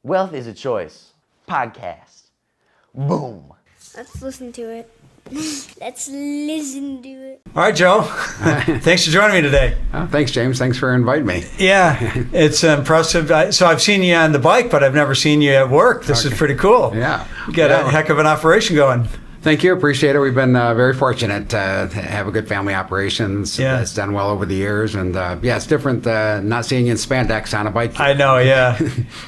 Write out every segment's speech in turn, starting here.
Wealth is a Choice podcast. Boom. Let's listen to it. Let's listen to it. All right, Joe. Thanks for joining me today. Oh, thanks, James. Thanks for inviting me. Yeah, it's impressive. So I've seen you on the bike, but I've never seen you at work. This is pretty cool. Yeah. You got a heck of an operation going. Thank you. Appreciate it. We've been very fortunate to have a good family operations. Yeah. It's done well over the years. And yeah, it's different not seeing you in spandex on a bike. I know, yeah.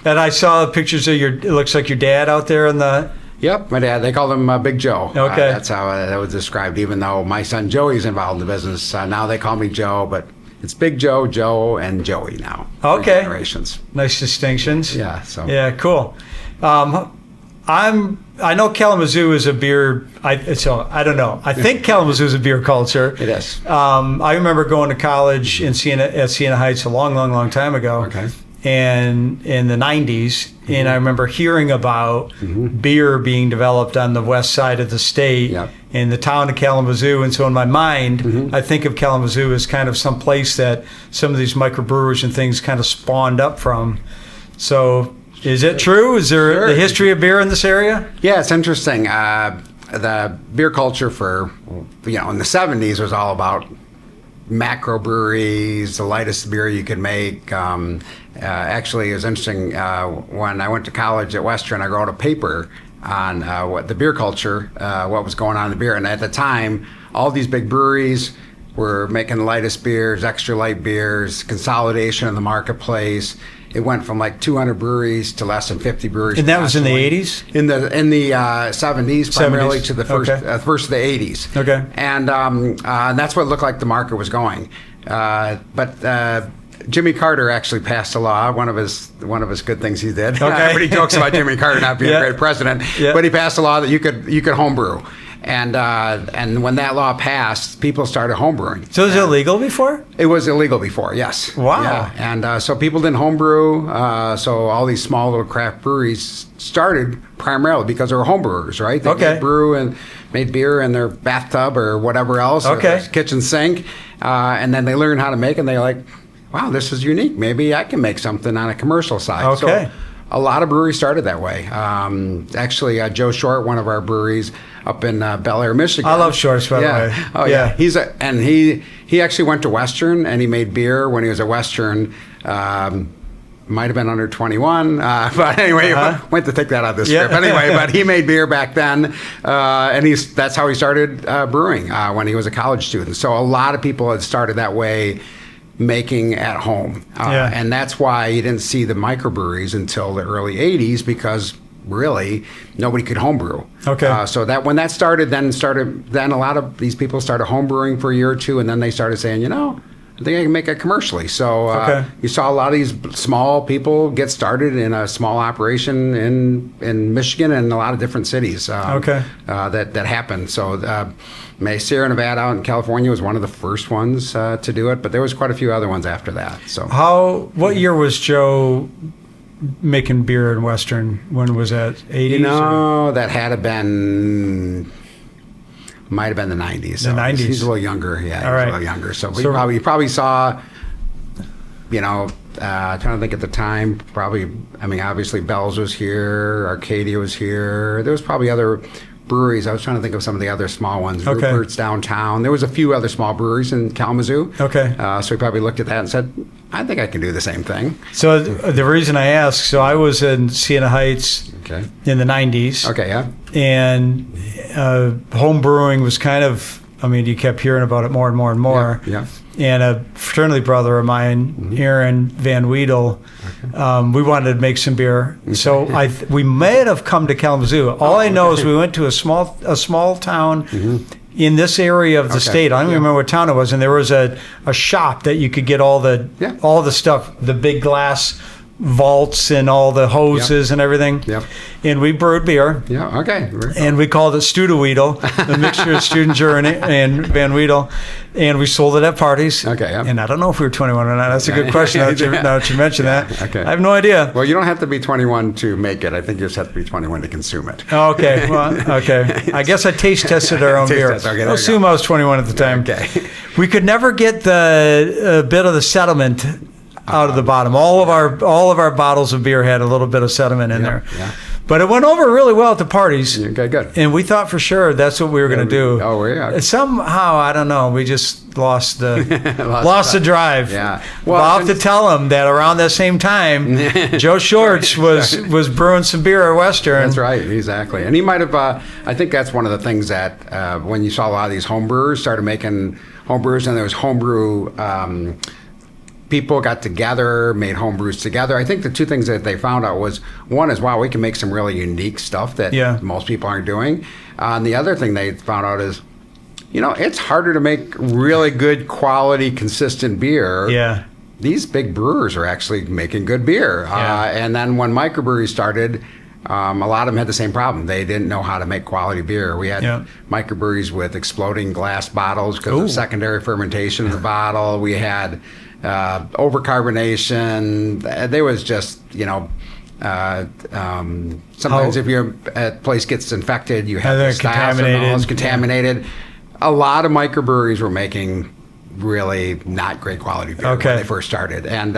And I saw pictures of it looks like your dad out there in the... Yep, my dad. They call him Big Joe. Okay. That's how that was described, even though my son Joey's involved in the business. Now they call me Joe, but it's Big Joe, Joe, and Joey now. Okay. 3 generations. Nice distinctions. Yeah. So. Yeah, cool. I know Kalamazoo is a beer. I don't know. I think Kalamazoo is a beer culture. It is. I remember going to college at Siena Heights a long time ago. Okay. And in the 90s, and I remember hearing about beer being developed on the west side of the state in the town of Kalamazoo. And so in my mind, I think of Kalamazoo as kind of some place that some of these microbrewers and things kind of spawned up from. So is it true? Is there the history of beer in this area? Yeah, it's interesting. The beer culture for, in the 70s was all about macro breweries, the lightest beer you could make. Actually, it was interesting. When I went to college at Western, I wrote a paper on what the beer culture, what was going on in the beer. And at the time, all these big breweries were making the lightest beers, extra light beers, consolidation in the marketplace. It went from like 200 breweries to less than 50 breweries. And that was in the 80s? In the 70s, primarily to the first of the 80s. Okay. And that's what it looked like the market was going. But Jimmy Carter actually passed a law. One of his good things he did. Okay. Everybody jokes about Jimmy Carter not being a great president, but he passed a law that you could homebrew. And when that law passed, people started homebrewing. So it was illegal before? It was illegal before, yes. Wow. Yeah. And so people didn't homebrew. So all these small little craft breweries started primarily because they were homebrewers, right? They made brew and made beer in their bathtub or whatever else, or their kitchen sink. And then they learned how to make it, and they're like, wow, this is unique. Maybe I can make something on a commercial side. Okay. So a lot of breweries started that way. Actually, Joe Short, one of our breweries up in Bel Air, Michigan. I love Shorts, by the way. Oh yeah. He actually went to Western, and he made beer when he was at Western. Might have been under 21, but anyway, went to take that out of the script. Anyway, but he made beer back then, and that's how he started brewing when he was a college student. So a lot of people had started that way, making at home. And that's why you didn't see the microbreweries until the early 80s, because really nobody could homebrew. Okay. So that when that started, then a lot of these people started homebrewing for a year or two, and then they started saying, I think I can make it commercially. So you saw a lot of these small people get started in a small operation in Michigan and a lot of different cities that happened. So Sierra Nevada out in California was one of the first ones to do it, but there was quite a few other ones after that. So what year was Joe making beer in Western? When was that? 80s? That had to been... Might have been the 90s. The 90s. He's a little younger. Yeah, All right. He's a little younger. So you probably saw, trying to think at the time, obviously Bell's was here, Arcadia was here. There was probably other breweries. I was trying to think of some of the other small ones. Rupert's downtown. There was a few other small breweries in Kalamazoo. Okay. So he probably looked at that and said, I think I can do the same thing. So the reason I ask, I was in Siena Heights in the 90s. Okay, yeah. And home brewing was kind of, you kept hearing about it more and more and more. Yeah. And a fraternity brother of mine, Aaron Van Weedel, we wanted to make some beer. So we may have come to Kalamazoo. All I know is we went to a small town in this area of the state. I don't even remember what town it was. And there was a shop that you could get all the stuff, the big glass vaults and all the hoses and everything. Yep. And we brewed beer. Yeah, okay. And we called it Studinger, the mixture of Studinger and Van Weedel. And we sold it at parties. Okay, yeah. And I don't know if we were 21 or not. That's a good question now that you mention that. Okay. I have no idea. Well, you don't have to be 21 to make it. I think you just have to be 21 to consume it. Okay. Well, okay. I guess I taste tested our own beer. Okay, I'll assume I was 21 at the time. Okay. We could never get the bit of the settlement out of the bottom. All of our bottles of beer had a little bit of sediment in there. Yeah. But it went over really well at the parties. Okay, good. And we thought for sure that's what we were going to do. Oh, yeah. Somehow, I don't know, we just lost the lost the drive. Yeah. Well, I'll have to tell them that around that same time, Joe Shorts was brewing some beer at Western. That's right, exactly. And he might have, I think that's one of the things that when you saw a lot of these home brewers started making home brews, and there was homebrew people got together, made home brews together. I think the two things that they found out was, one is, wow, we can make some really unique stuff that most people aren't doing. And the other thing they found out is, it's harder to make really good quality, consistent beer. Yeah. These big brewers are actually making good beer. And then when microbreweries started, a lot of them had the same problem. They didn't know how to make quality beer. We had microbreweries with exploding glass bottles because of secondary fermentation in the bottle. We had overcarbonation. There was just, sometimes if your place gets infected, you have contaminated. A lot of microbreweries were making really not great quality beer when they first started. And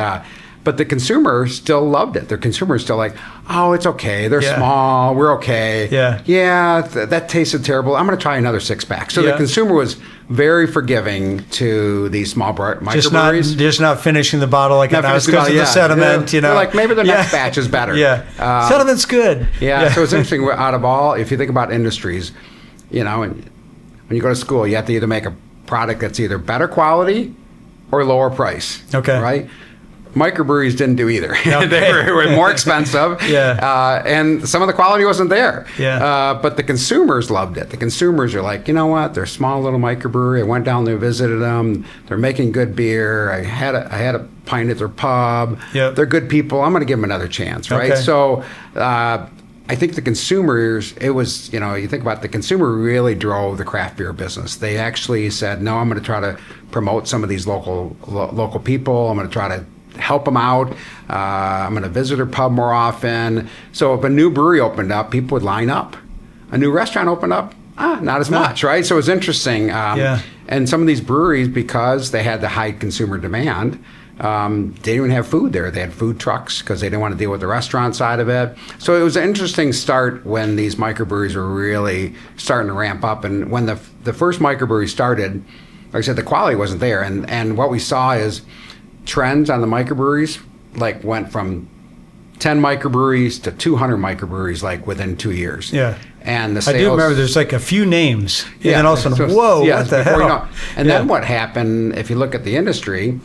but the consumer still loved it. The consumer is still like, oh, it's okay. They're small. We're okay. That tasted terrible. I'm going to try another 6-pack. So the consumer was very forgiving to these small microbreweries. Just not finishing the bottle like it was because of the sediment. They're like, maybe the next batch is better. Sediment's good. So it's interesting. Out of all, if you think about industries, and when you go to school, you have to either make a product that's either better quality or lower price. Right? Microbreweries didn't do either. They were more expensive. And some of the quality wasn't there. But the consumers loved it. The consumers are like, you know what? They're a small little microbrewery. I went down there, visited them. They're making good beer. I had a pint at their pub. They're good people. I'm going to give them another chance, right? So I think the consumers, it was, you think about the consumer really drove the craft beer business. They actually said, no, I'm going to try to promote some of these local people. I'm going to try to help them out. I'm going to visit their pub more often. So if a new brewery opened up, people would line up. A new restaurant opened up, not as much, right? So it was interesting. And some of these breweries, because they had the high consumer demand, they didn't even have food there. They had food trucks because they didn't want to deal with the restaurant side of it. So it was an interesting start when these microbreweries were really starting to ramp up. And when the first microbrewery started, like I said, the quality wasn't there. And what we saw is trends on the microbreweries went from 10 microbreweries to 200 microbreweries within 2 years. And the sales, I do remember there's a few names. And then all of a sudden, whoa, what the hell? And then what happened, if you look at the industry,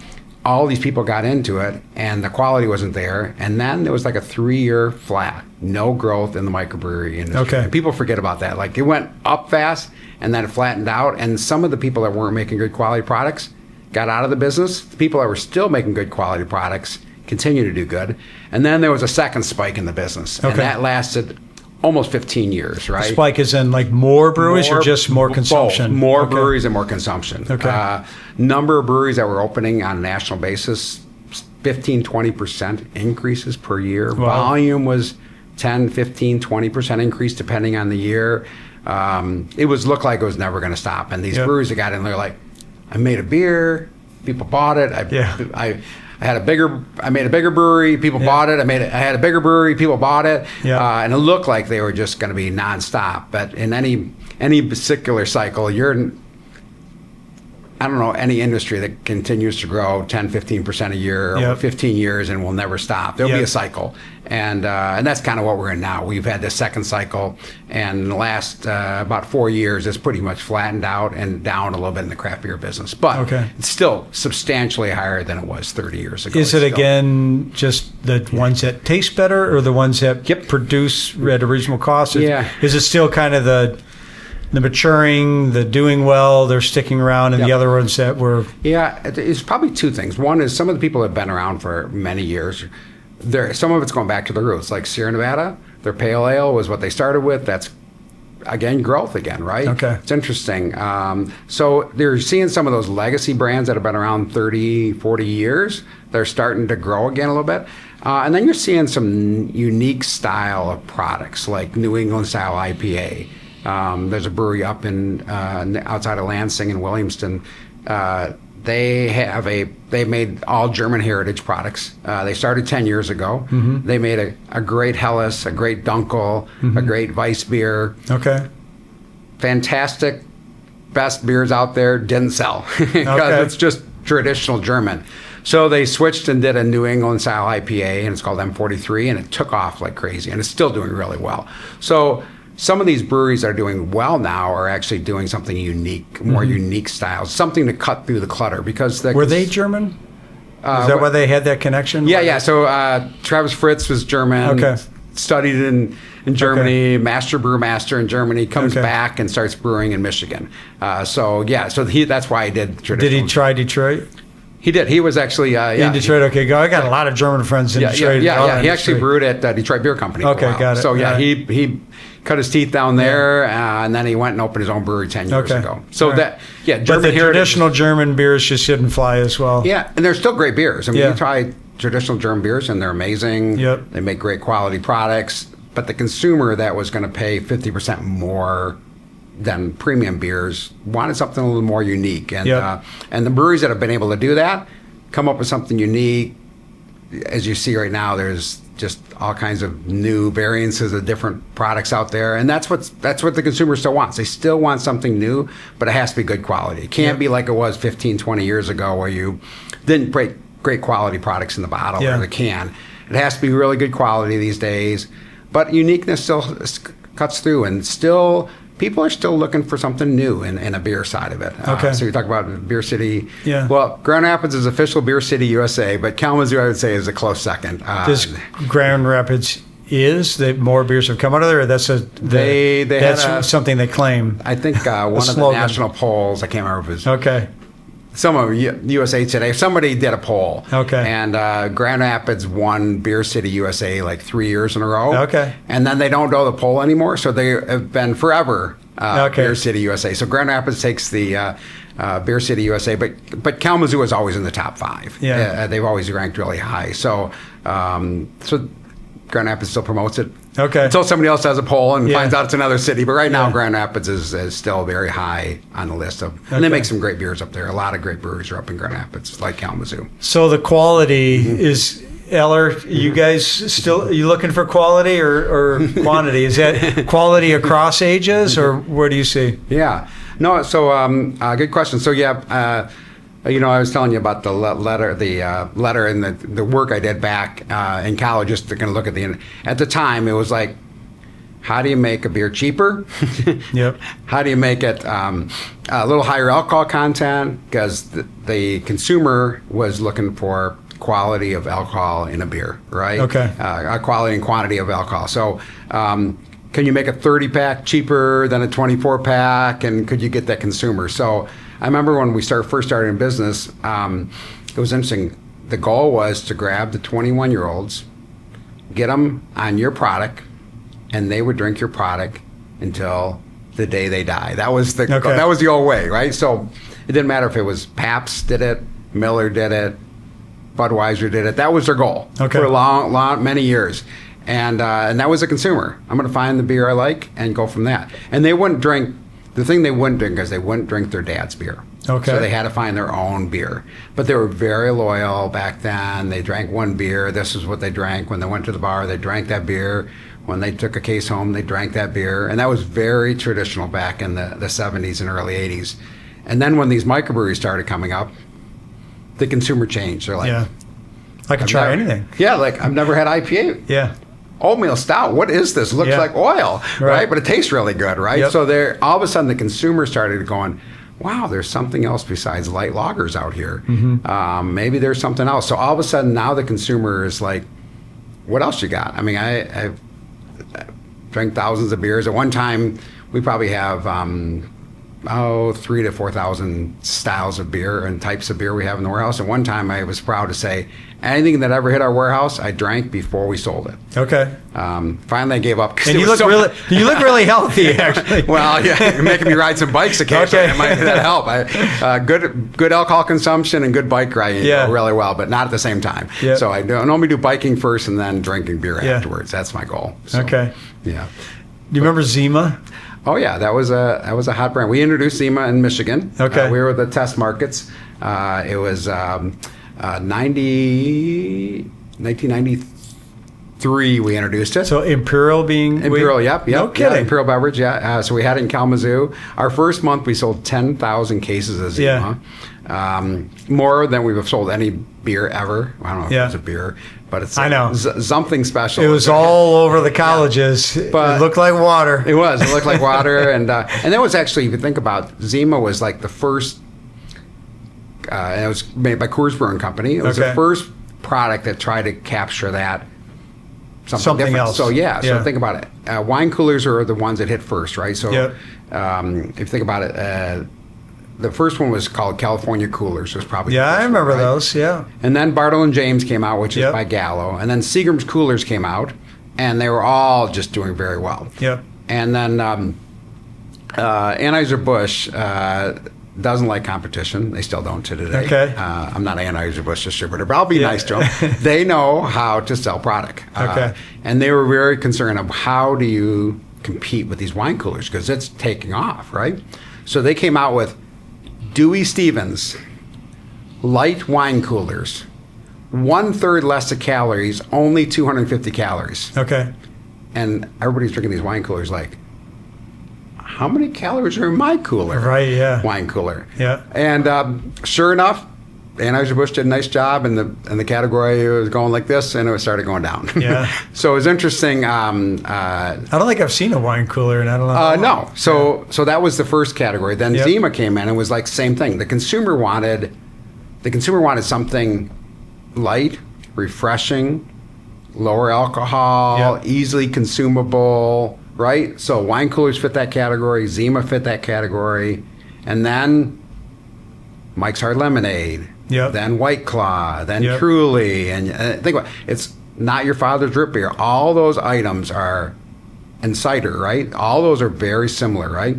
all these people got into it and the quality wasn't there. And then there was a 3-year flat, no growth in the microbrewery industry. And people forget about that. It went up fast and then it flattened out. And some of the people that weren't making good quality products got out of the business. The people that were still making good quality products continue to do good. And then there was a second spike in the business. And that lasted almost 15 years, right? The spike is in more breweries or just more consumption? Both. More breweries and more consumption. Number of breweries that were opening on a national basis, 15-20% increases per year. Volume was 10, 15, 20% increase depending on the year. It looked like it was never going to stop. And these breweries that got in, they're like, I made a beer, people bought it. I made a bigger brewery, people bought it. I had a bigger brewery, people bought it. And it looked like they were just going to be nonstop. But in any particular cycle, I don't know any industry that continues to grow 10, 15% a year over 15 years and will never stop. There'll be a cycle. And that's kind of what we're in now. We've had this second cycle, and in the last about 4 years, it's pretty much flattened out and down a little bit in the craft beer business. But it's still substantially higher than it was 30 years ago. Is it again just the ones that taste better or the ones that produce at a reasonable cost? Is it still kind of the maturing, the doing well, they're sticking around, and the other ones that were... It's probably two things. One is some of the people that have been around for many years, some of it's going back to the roots. Like Sierra Nevada, their pale ale was what they started with. That's, again, growth again, right? It's interesting. So they're seeing some of those legacy brands that have been around 30, 40 years. They're starting to grow again a little bit. And then you're seeing some unique style of products, like New England style IPA. There's a brewery up in outside of Lansing and Williamston they made all German heritage products. They started 10 years ago. They made a great Helles, a great Dunkel, a great Weiss beer. Okay. Fantastic, best beers out there, didn't sell because it's just traditional German. So they switched and did a New England style IPA, and it's called M43, and it took off like crazy, and it's still doing really well. So some of these breweries that are doing well now are actually doing something unique, more unique styles, something to cut through the clutter. Because were they German? Is that why they had that connection? Yeah. So Travis Fritz was German. Okay. Studied in Germany, master brewmaster in Germany, comes back and starts brewing in Michigan. So that's why he did traditional. Did he try Detroit? He did. He was actually in Detroit. Okay, go. I got a lot of German friends in Detroit. Yeah. He actually brewed at Detroit Beer Company. For a while. Got it. So he cut his teeth down there, and then he went and opened his own brewery 10 years ago. So German but the traditional German beers just didn't fly as well. Yeah, and they're still great beers. I mean, you try traditional German beers, and they're amazing. Yep. They make great quality products, but the consumer that was going to pay 50% more than premium beers wanted something a little more unique. And and the breweries that have been able to do that come up with something unique. As you see right now, there's just all kinds of new variances of different products out there, and that's what the consumer still wants. They still want something new, but it has to be good quality. It can't be like it was 15, 20 years ago where you didn't break great quality products in the bottle or the can. It has to be really good quality these days, but uniqueness still cuts through, and still people are still looking for something new in a beer side of it. So you talk about Beer City. Yeah. Well, Grand Rapids is official Beer City USA, but Kalamazoo, I would say, is a close second. This Grand Rapids is that more beers have come out of there. Or that's that's something they claim. I think one of the national polls. I can't remember if it was some of USA Today. Somebody did a poll. And Grand Rapids won Beer City USA like 3 years in a row. And then they don't do the poll anymore, so they have been forever Beer City USA. So Grand Rapids takes the Beer City USA, but Kalamazoo is always in the top 5. They've always ranked really high. So Grand Rapids still promotes it. Until somebody else has a poll and finds out it's another city. But right now, Grand Rapids is still very high on the list of, and they make some great beers up there. A lot of great breweries are up in Grand Rapids, like Kalamazoo. So the quality is, Eller, you guys still, are you looking for quality or quantity? Is that quality across ages, or where do you see? Yeah. No, so good question. So I was telling you about the letter and the work I did back in college, just to kind of look at the time, it was like, how do you make a beer cheaper? How do you make it a little higher alcohol content? Because the consumer was looking for quality of alcohol in a beer, right? Quality and quantity of alcohol. So can you make a 30-pack cheaper than a 24-pack? And could you get that consumer? So I remember when we first started in business, it was interesting. The goal was to grab the 21-year-olds, get them on your product, and they would drink your product until the day they die. That was the old way, right? So it didn't matter if it was Pabst did it, Miller did it, Budweiser did it. That was their goal for many years. And that was the consumer. I'm going to find the beer I like and go from that. And they wouldn't drink. The thing they wouldn't drink is they wouldn't drink their dad's beer. So they had to find their own beer. But they were very loyal back then. They drank one beer. This is what they drank. When they went to the bar, they drank that beer. When they took a case home, they drank that beer. And that was very traditional back in the 70s and early 80s. And then when these microbreweries started coming up, the consumer changed. They're like, I can try anything. Yeah, like I've never had IPA. Oatmeal stout, what is this? Looks like oil, right? But it tastes really good, right? So all of a sudden the consumer started going, wow, there's something else besides light lagers out here. Maybe there's something else. So all of a sudden now the consumer is like, what else you got? I mean, I drank thousands of beers. At one time, we probably have 3,000 to 4,000 styles of beer and types of beer we have in the warehouse. At one time, I was proud to say, anything that ever hit our warehouse, I drank before we sold it. Finally, I gave up. And you look really healthy, actually. Well, you're making me ride some bikes occasionally. That help. Good alcohol consumption and good bike riding go really well, but not at the same time. So I normally do biking first and then drinking beer afterwards. That's my goal. So, Do you remember Zima? Oh yeah, that was a hot brand. We introduced Zima in Michigan. We were the test markets. It was 1993 we introduced it. So Imperial being Imperial, yep. No kidding. Yeah, Imperial Beverage, yeah. So we had it in Kalamazoo. Our first month, we sold 10,000 cases of Zima. More than we've sold any beer ever. I don't know if it was a beer, but it's I know. Something special. It was all over the colleges. But it looked like water. It was. It looked like water. And that was actually, if you think about it, Zima was like the first, and it was made by Coors Brewing Company. It was the first product that tried to capture that something different. Else. So so think about it. Wine coolers are the ones that hit first, right? So if you think about it, the first one was called California Coolers. It was probably I remember one, right? those. Yeah. And then Bartle and James came out, which is by Gallo, and then Seagram's Coolers came out, and they were all just doing very well. Yep. And then Anheuser-Busch doesn't like competition. They still don't to today. Okay. I'm not an Anheuser-Busch distributor, but I'll be nice to them. They know how to sell product. And they were very concerned of how do you compete with these wine coolers, because it's taking off, right? So they came out with Dewey Stevens light wine coolers, 1/3 less of calories, only 250 calories. Okay. And everybody's drinking these wine coolers like, how many calories are in my cooler? Right, yeah. Wine cooler. Yeah. And sure enough, Anheuser-Busch did a nice job, and the category was going like this, and it started going down. Yeah. So it was interesting. I don't think I've seen a wine cooler, and I don't know. No. So that was the first category. Then Zima came in and was like same thing. The consumer wanted something light, refreshing, lower alcohol, easily consumable, right? So wine coolers fit that category. Zima fit that category, and then Mike's Hard Lemonade. Then White Claw. Then Truly. And think about it. It's not your father's root beer. All those items are, and cider, right? All those are very similar, right?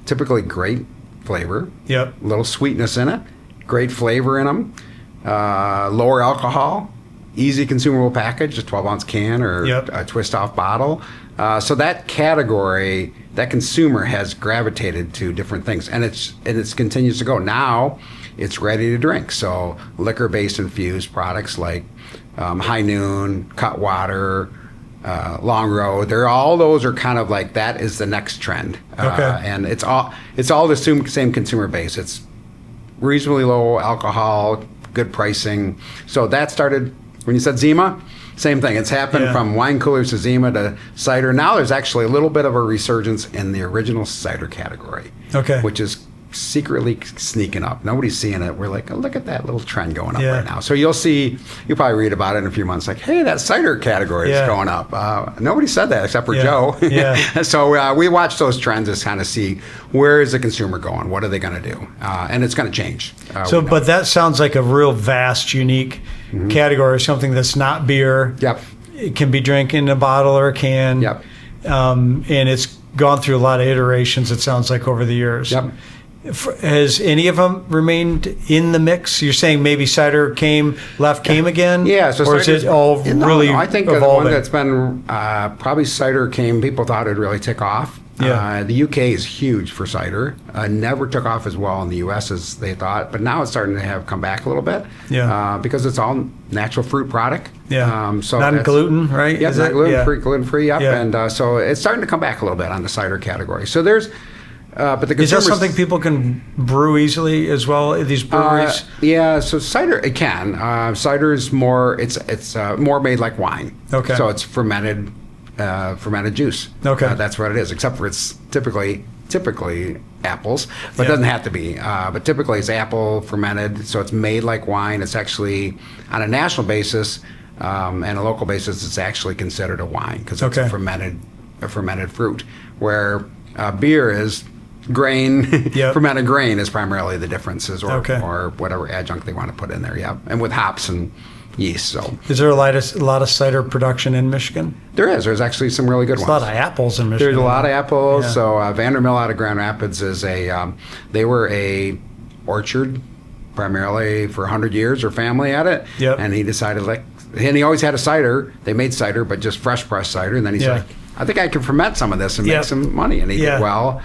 Typically great flavor. A little sweetness in it. Great flavor in them. Lower alcohol. Easy consumable package, a 12-ounce can or a twist-off bottle. So that category, that consumer has gravitated to different things, and it continues to go. Now, it's ready to drink. So liquor-based infused products like High Noon, Cutwater, Long Road, all those are kind of like that is the next trend. And it's all the same consumer base. It's reasonably low alcohol, good pricing. So that started when you said Zima. Same thing. It's happened from wine coolers to Zima to cider. Now there's actually a little bit of a resurgence in the original cider category, which is secretly sneaking up. Nobody's seeing it. We're like, oh, look at that little trend going up right now. So you'll probably read about it in a few months, like, hey, that cider category is going up. Nobody said that except for Joe. So we watch those trends to kind of see where is the consumer going? What are they going to do? And it's going to change. But that sounds like a real vast, unique category, something that's not beer. It can be drank in a bottle or a can. And it's gone through a lot of iterations, it sounds like, over the years. Has any of them remained in the mix? You're saying maybe cider came again? So or is it all really I think evolving? the one that's been probably cider came, people thought it would really take off. The UK is huge for cider. Never took off as well in the US as they thought, but now it's starting to have come back a little bit. Because it's all natural fruit product. So non-gluten, right? Not gluten-free. And so it's starting to come back a little bit on the cider category. So there's but the is that something people can brew easily as well at these breweries? So cider, it can. Cider is more, it's more made like wine. So it's fermented juice. That's what it is, except for it's typically apples, but it doesn't have to be. But typically it's apple fermented, so it's made like wine. It's actually, on a national basis and a local basis, it's actually considered a wine because it's a fermented fruit, where beer is grain. Fermented grain is primarily the differences, or whatever adjunct they want to put in there. And with hops and yeast. So is there a lot of cider production in Michigan? There is. There's actually some really good ones. A lot of apples in Michigan. There's a lot of apples. So Vandermill out of Grand Rapids is they were a orchard primarily for 100 years. Their family had it. And he decided, and he always had a cider. They made cider, but just fresh pressed cider. And then he's like, I think I can ferment some of this and make some money. And he did well.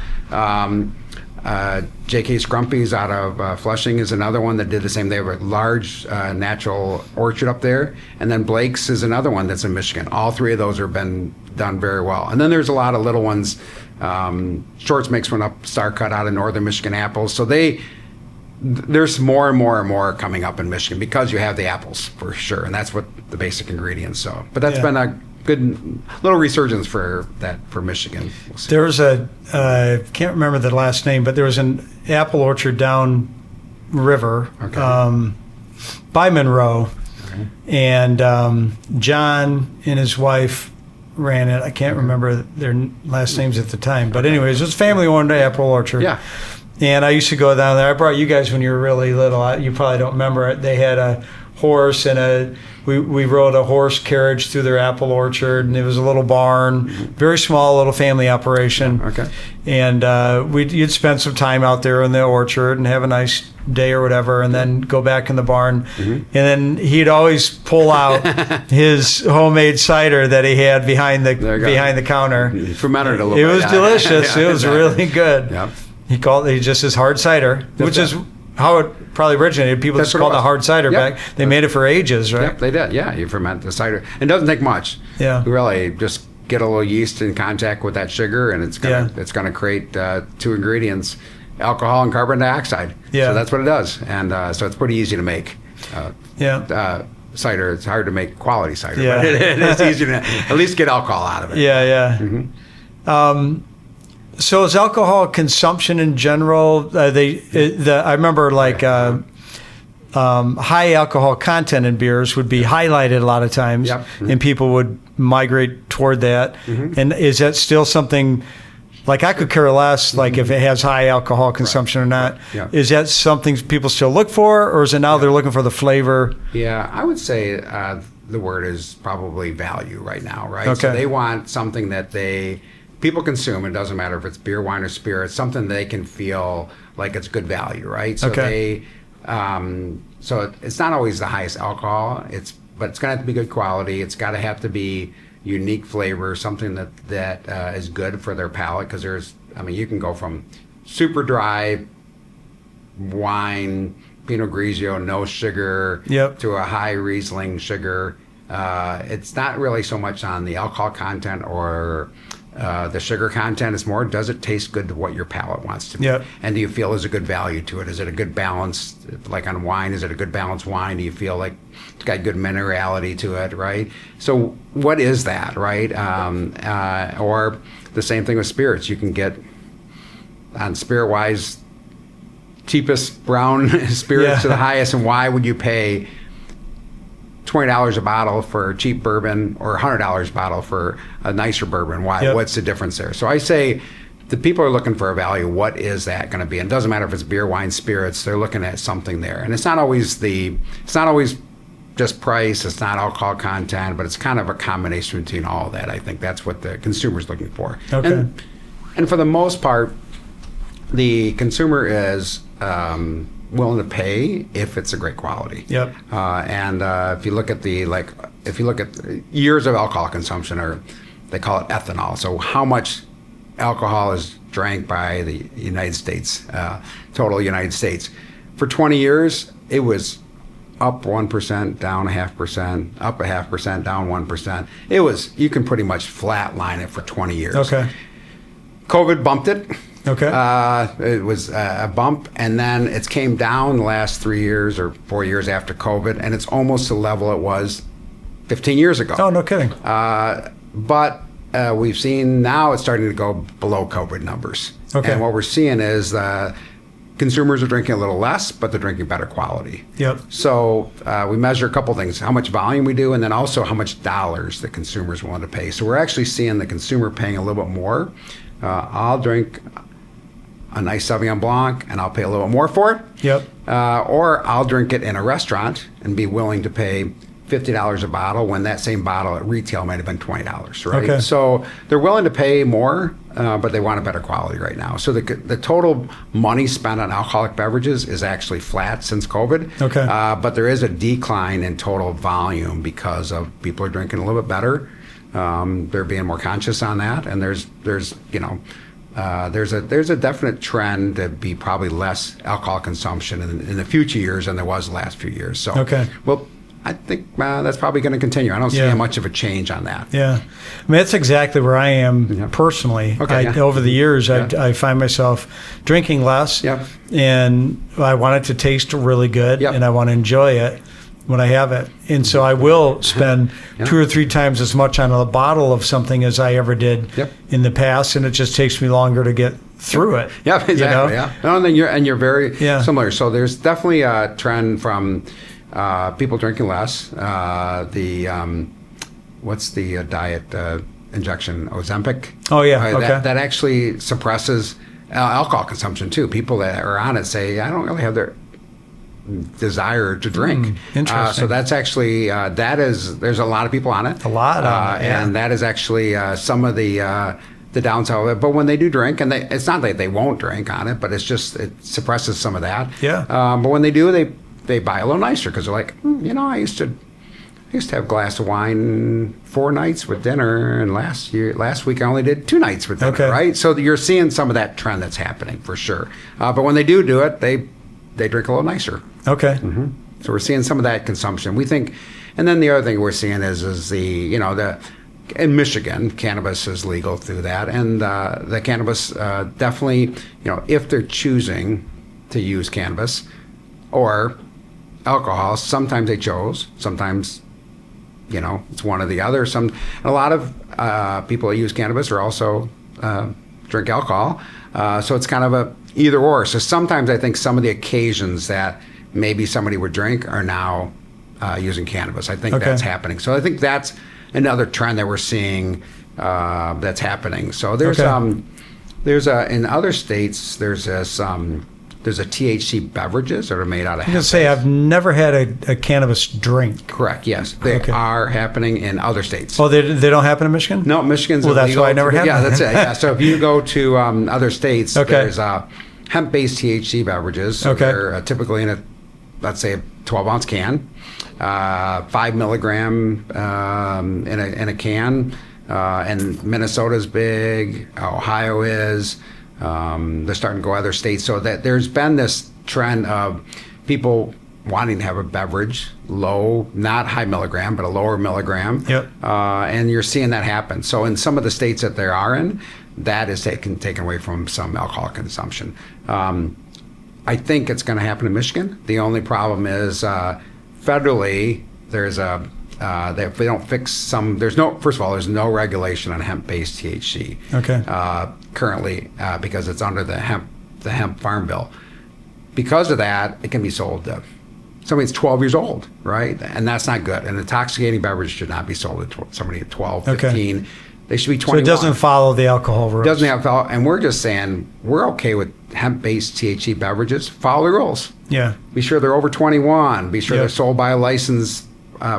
J.K. Scrumpy's out of Flushing is another one that did the same. They have a large natural orchard up there. And then Blake's is another one that's in Michigan. All three of those have been done very well. And then there's a lot of little ones. Shorts makes one up, Star Cut out of northern Michigan apples. So there's more and more and more coming up in Michigan because you have the apples for sure. And that's what the basic ingredients. So, but that's been a good little resurgence for Michigan. We'll see. There was can't remember the last name, but there was an apple orchard down river by Monroe, and John and his wife ran it. I can't remember their last names at the time, but anyways, it was a family-owned apple orchard. Yeah. And I used to go down there. I brought you guys when you were really little. You probably don't remember it. They had a horse and we rode a horse carriage through their apple orchard, and it was a little barn, very small little family operation. Okay. And you'd spend some time out there in the orchard and have a nice day or whatever, and then go back in the barn. And then he'd always pull out his homemade cider that he had behind the counter. He fermented a little bit. It bit. was delicious. It was really good. Yep. He called it just his hard cider, which is how it probably originated. People just called it hard cider back. They made it for ages, right? Yep, they did. Yeah, you ferment the cider. It doesn't take much. Yeah. You really just get a little yeast in contact with that sugar, and it's gonna create two ingredients, alcohol and carbon dioxide. Yeah. So that's what it does, and so it's pretty easy to make. Cider. It's hard to make quality cider, but it is easy to at least get alcohol out of it. So is alcohol consumption in general? I remember high alcohol content in beers would be highlighted a lot of times, and people would migrate toward that. And is that still something? Like I could care less, if it has high alcohol consumption or not. Yeah. Is that something people still look for, or is it now they're looking for the flavor? Yeah, I would say the word is probably value right now, right? Okay. So they want something that people consume. It doesn't matter if it's beer, wine, or spirit. Something they can feel like it's good value, right? So so it's not always the highest alcohol. But it's going to have to be good quality. It's got to have to be unique flavor, something that is good for their palate. Because you can go from super dry wine, Pinot Grigio, no sugar, to a high Riesling sugar. It's not really so much on the alcohol content or the sugar content. It's more, does it taste good to what your palate wants to be? And do you feel there's a good value to it? Is it a good balance? Like on wine, is it a good balanced wine? Do you feel like it's got good minerality to it, right? So what is that, right? Or the same thing with spirits. You can get, on Spirit-wise, cheapest brown spirits to the highest, and why would you pay $20 a bottle for cheap bourbon or $100 a bottle for a nicer bourbon? Why? What's the difference there? So I say the people are looking for a value. What is that going to be? And it doesn't matter if it's beer, wine, spirits. They're looking at something there, and it's not always just price. It's not alcohol content, but it's kind of a combination between all of that. I think that's what the consumer's looking for. Okay. And for the most part, the consumer is willing to pay if it's a great quality. And if you look at years of alcohol consumption, or they call it ethanol. So how much alcohol is drank by the United States, total United States. For 20 years, it was up 1%, down 0.5%, up 0.5%, down 1%. You can pretty much flatline it for 20 years. Okay. COVID bumped it. Okay. It was a bump, and then it came down the last 3 years or 4 years after COVID, and it's almost the level it was 15 years ago. Oh, no kidding. But we've seen now it's starting to go below COVID numbers. Okay. And what we're seeing is consumers are drinking a little less, but they're drinking better quality. So we measure a couple things: how much volume we do, and then also how much dollars the consumer's willing to pay. So we're actually seeing the consumer paying a little bit more. I'll drink a nice Sauvignon Blanc, and I'll pay a little bit more for it. Or I'll drink it in a restaurant and be willing to pay $50 a bottle when that same bottle at retail might have been $20, right? Okay. So they're willing to pay more, but they want a better quality right now. So the total money spent on alcoholic beverages is actually flat since COVID. Okay. But there is a decline in total volume because of people are drinking a little bit better. They're being more conscious on that, and there's there's a definite trend to be probably less alcohol consumption in the future years than there was the last few years. So, Okay. well, I think that's probably going to continue. I don't see much of a change on that. Yeah, I mean that's exactly where I am personally. Okay, Over the years, I find myself drinking less, and I want it to taste really good, and I want to enjoy it when I have it, and so I will spend 2 or 3 times as much on a bottle of something as I ever did in the past, and it just takes me longer to get through it. Yeah, exactly. You know? Yeah, no, and you're very similar. So there's definitely a trend from people drinking less. What's the diet injection? Ozempic. Oh yeah, okay. That actually suppresses alcohol consumption too. People that are on it say, I don't really have their desire to drink. Interesting. So that's actually there's a lot of people on it. A lot on it, and that is actually some of the downside of it. But when they do drink, and it's not that they won't drink on it, but it's just it suppresses some of that. Yeah. But when they do, they buy a little nicer because they're like, I used to have a glass of wine 4 nights with dinner, and last week I only did 2 nights with dinner, right? So you're seeing some of that trend that's happening for sure. But when they do it, they drink a little nicer. Okay. Mm-hmm. So we're seeing some of that consumption. We think, and then the other thing we're seeing is in Michigan, cannabis is legal through that, and the cannabis definitely, if they're choosing to use cannabis or alcohol, sometimes they chose, sometimes it's one or the other. A lot of people that use cannabis are also drink alcohol, so it's kind of a either or. So sometimes I think some of the occasions that maybe somebody would drink are now using cannabis. I think that's happening. So I think that's another trend that we're seeing that's happening. So there's in other states there's a THC beverages that are made out of. I was gonna say I've never had a cannabis drink. Correct. Yes, they are happening in other states. Oh, they don't happen in Michigan? No, Michigan's illegal. That's why I never had. Yeah, that's it. Yeah. So if you go to other states, there's hemp-based THC beverages. So they're typically in let's say a 12-ounce can, 5 milligram in a can, and Minnesota's big. Ohio is. They're starting to go other states, so that there's been this trend of people wanting to have a beverage, low, not high milligram, but a lower milligram. Yep. And you're seeing that happen. So in some of the states that they are in, that is taken away from some alcohol consumption. I think it's going to happen in Michigan. The only problem is federally, there's if they don't fix first of all, there's no regulation on hemp-based THC. Currently, because it's under the hemp farm bill. Because of that, it can be sold to somebody that's 12 years old, right? And that's not good. An intoxicating beverage should not be sold to somebody at 12, 15. They should be 21. So it doesn't follow the alcohol rules. Doesn't have follow, and we're just saying we're okay with hemp-based THC beverages. Follow the rules. Yeah. Be sure they're over 21. Be sure they're sold by a licensed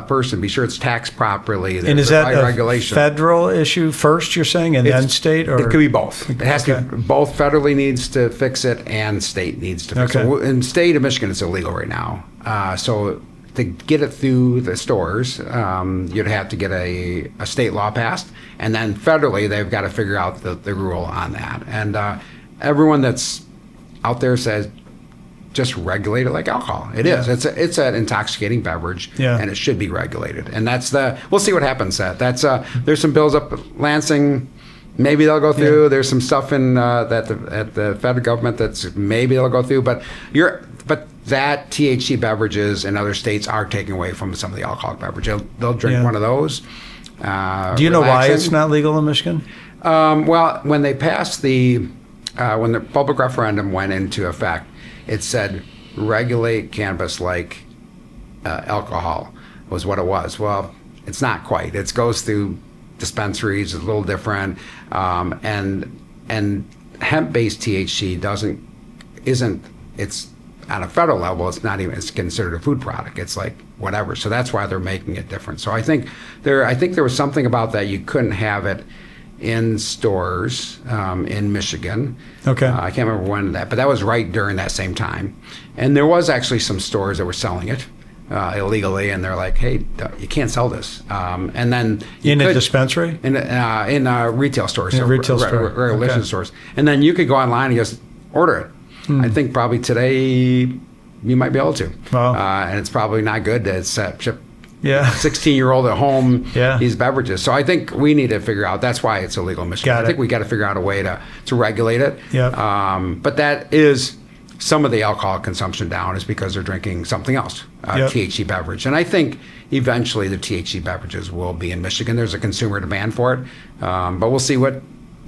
person. Be sure it's taxed properly. And is that a federal issue first, you're saying, and then state? Or? It could be both. It has to be both. Federally needs to fix it, and state needs to fix it. In state of Michigan, it's illegal right now. So to get it through the stores, you'd have to get a state law passed, and then federally, they've got to figure out the rule on that. And everyone that's out there says, just regulate it like alcohol. It is. It's an intoxicating beverage, and it should be regulated. And we'll see what happens. There's some bills up at Lansing. Maybe they'll go through. There's some stuff at the federal government that's maybe they'll go through. But that THC beverages in other states are taking away from some of the alcoholic beverage. They'll drink one of those. Do you know why it's not legal in Michigan? Well, when they passed when the public referendum went into effect, it said regulate cannabis like alcohol was what it was. Well, it's not quite. It goes through dispensaries. It's a little different, and hemp-based THC isn't. It's on a federal level. It's not even. It's considered a food product. It's like whatever. So that's why they're making it different. So I think there was something about that you couldn't have it in stores in Michigan. I can't remember when but that was right during that same time. And there was actually some stores that were selling it. illegally, and they're like, hey, you can't sell this. And then you In a could- dispensary? in retail stores, In a retail store. regulation Okay. stores, and then you could go online and just order it. I think probably today you might be able to. Wow. And it's probably not good to ship Yeah. 16-year-old at home Yeah. these beverages. So I think we need to figure out. That's why it's illegal in Michigan. Got I think it. we got to figure out a way to regulate it. Yep. But that is some of the alcohol consumption down is because they're drinking something else, Yep. THC beverage. And I think eventually the THC beverages will be in Michigan. There's a consumer demand for it. But we'll see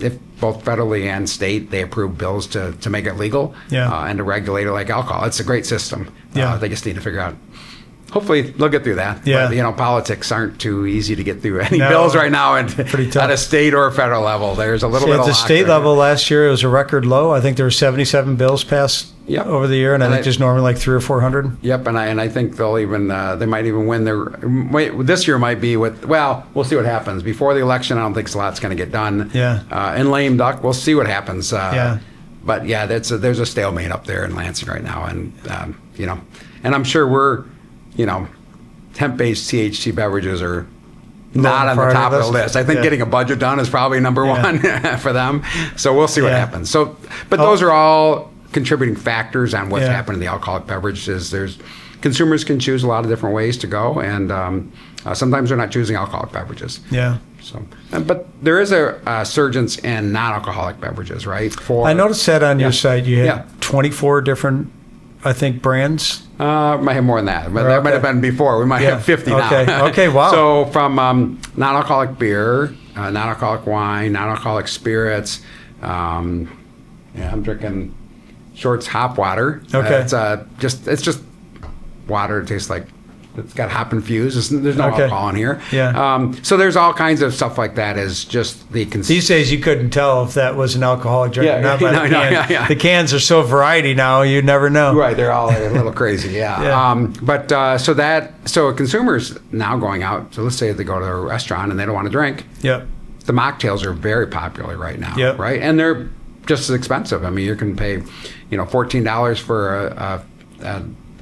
if both federally and state, they approve bills to make it legal Yeah. and to regulate it like alcohol. It's a great system. Yeah. They just need to figure out. Hopefully they'll get through that. Yeah. But, politics aren't too easy to get through any No. bills right now Pretty tough. at a state or federal level. There's a little See, bit at of the lock state there. level last year, it was a record low. I think there were 77 bills passed Yep. over the year, and I And think I- there's normally like 300 or 400. Yep, and I think they'll even they might even win their. This year might be with. Well, we'll see what happens before the election. I don't think a lot's going to get done. Yeah. In lame duck, we'll see what happens. Yeah. But yeah, there's a stalemate up there in Lansing right now, and and I'm sure we're, hemp-based THC beverages are not on the Part of top of the this. list. I think Yeah. getting a budget done is probably number Yeah. one for them. So we'll see what Yeah. happens. So, but Oh. those are all contributing factors on what's Yeah. happening in the alcoholic beverages. There's consumers can choose a lot of different ways to go, and sometimes they're not choosing alcoholic beverages. Yeah. So, but there is a surgence in non-alcoholic beverages, right? I noticed that on Yeah. your site. You had Yeah. 24 different, I think, brands. Might have more than that. But Okay. that might have been before. We might Yeah. have 50 Okay. now. Okay, wow. So from non-alcoholic beer, non-alcoholic wine, non-alcoholic spirits. I'm drinking Shorts hop water. Okay. It's just water. It tastes like it's got hop infused. There's no Okay. alcohol in here. Yeah. So there's all kinds of stuff like that. Is just the These days, you couldn't tell if that was an alcoholic drink Yeah, or not by no, the no, can. yeah. The cans are so variety now, you never know. Right, they're all a little crazy, yeah. Yeah. So a consumer's now going out. So let's say they go to a restaurant and they don't want to drink. Yep. The mocktails are very popular right now, Yep. right? And they're just as expensive. I mean, you can pay, $14 for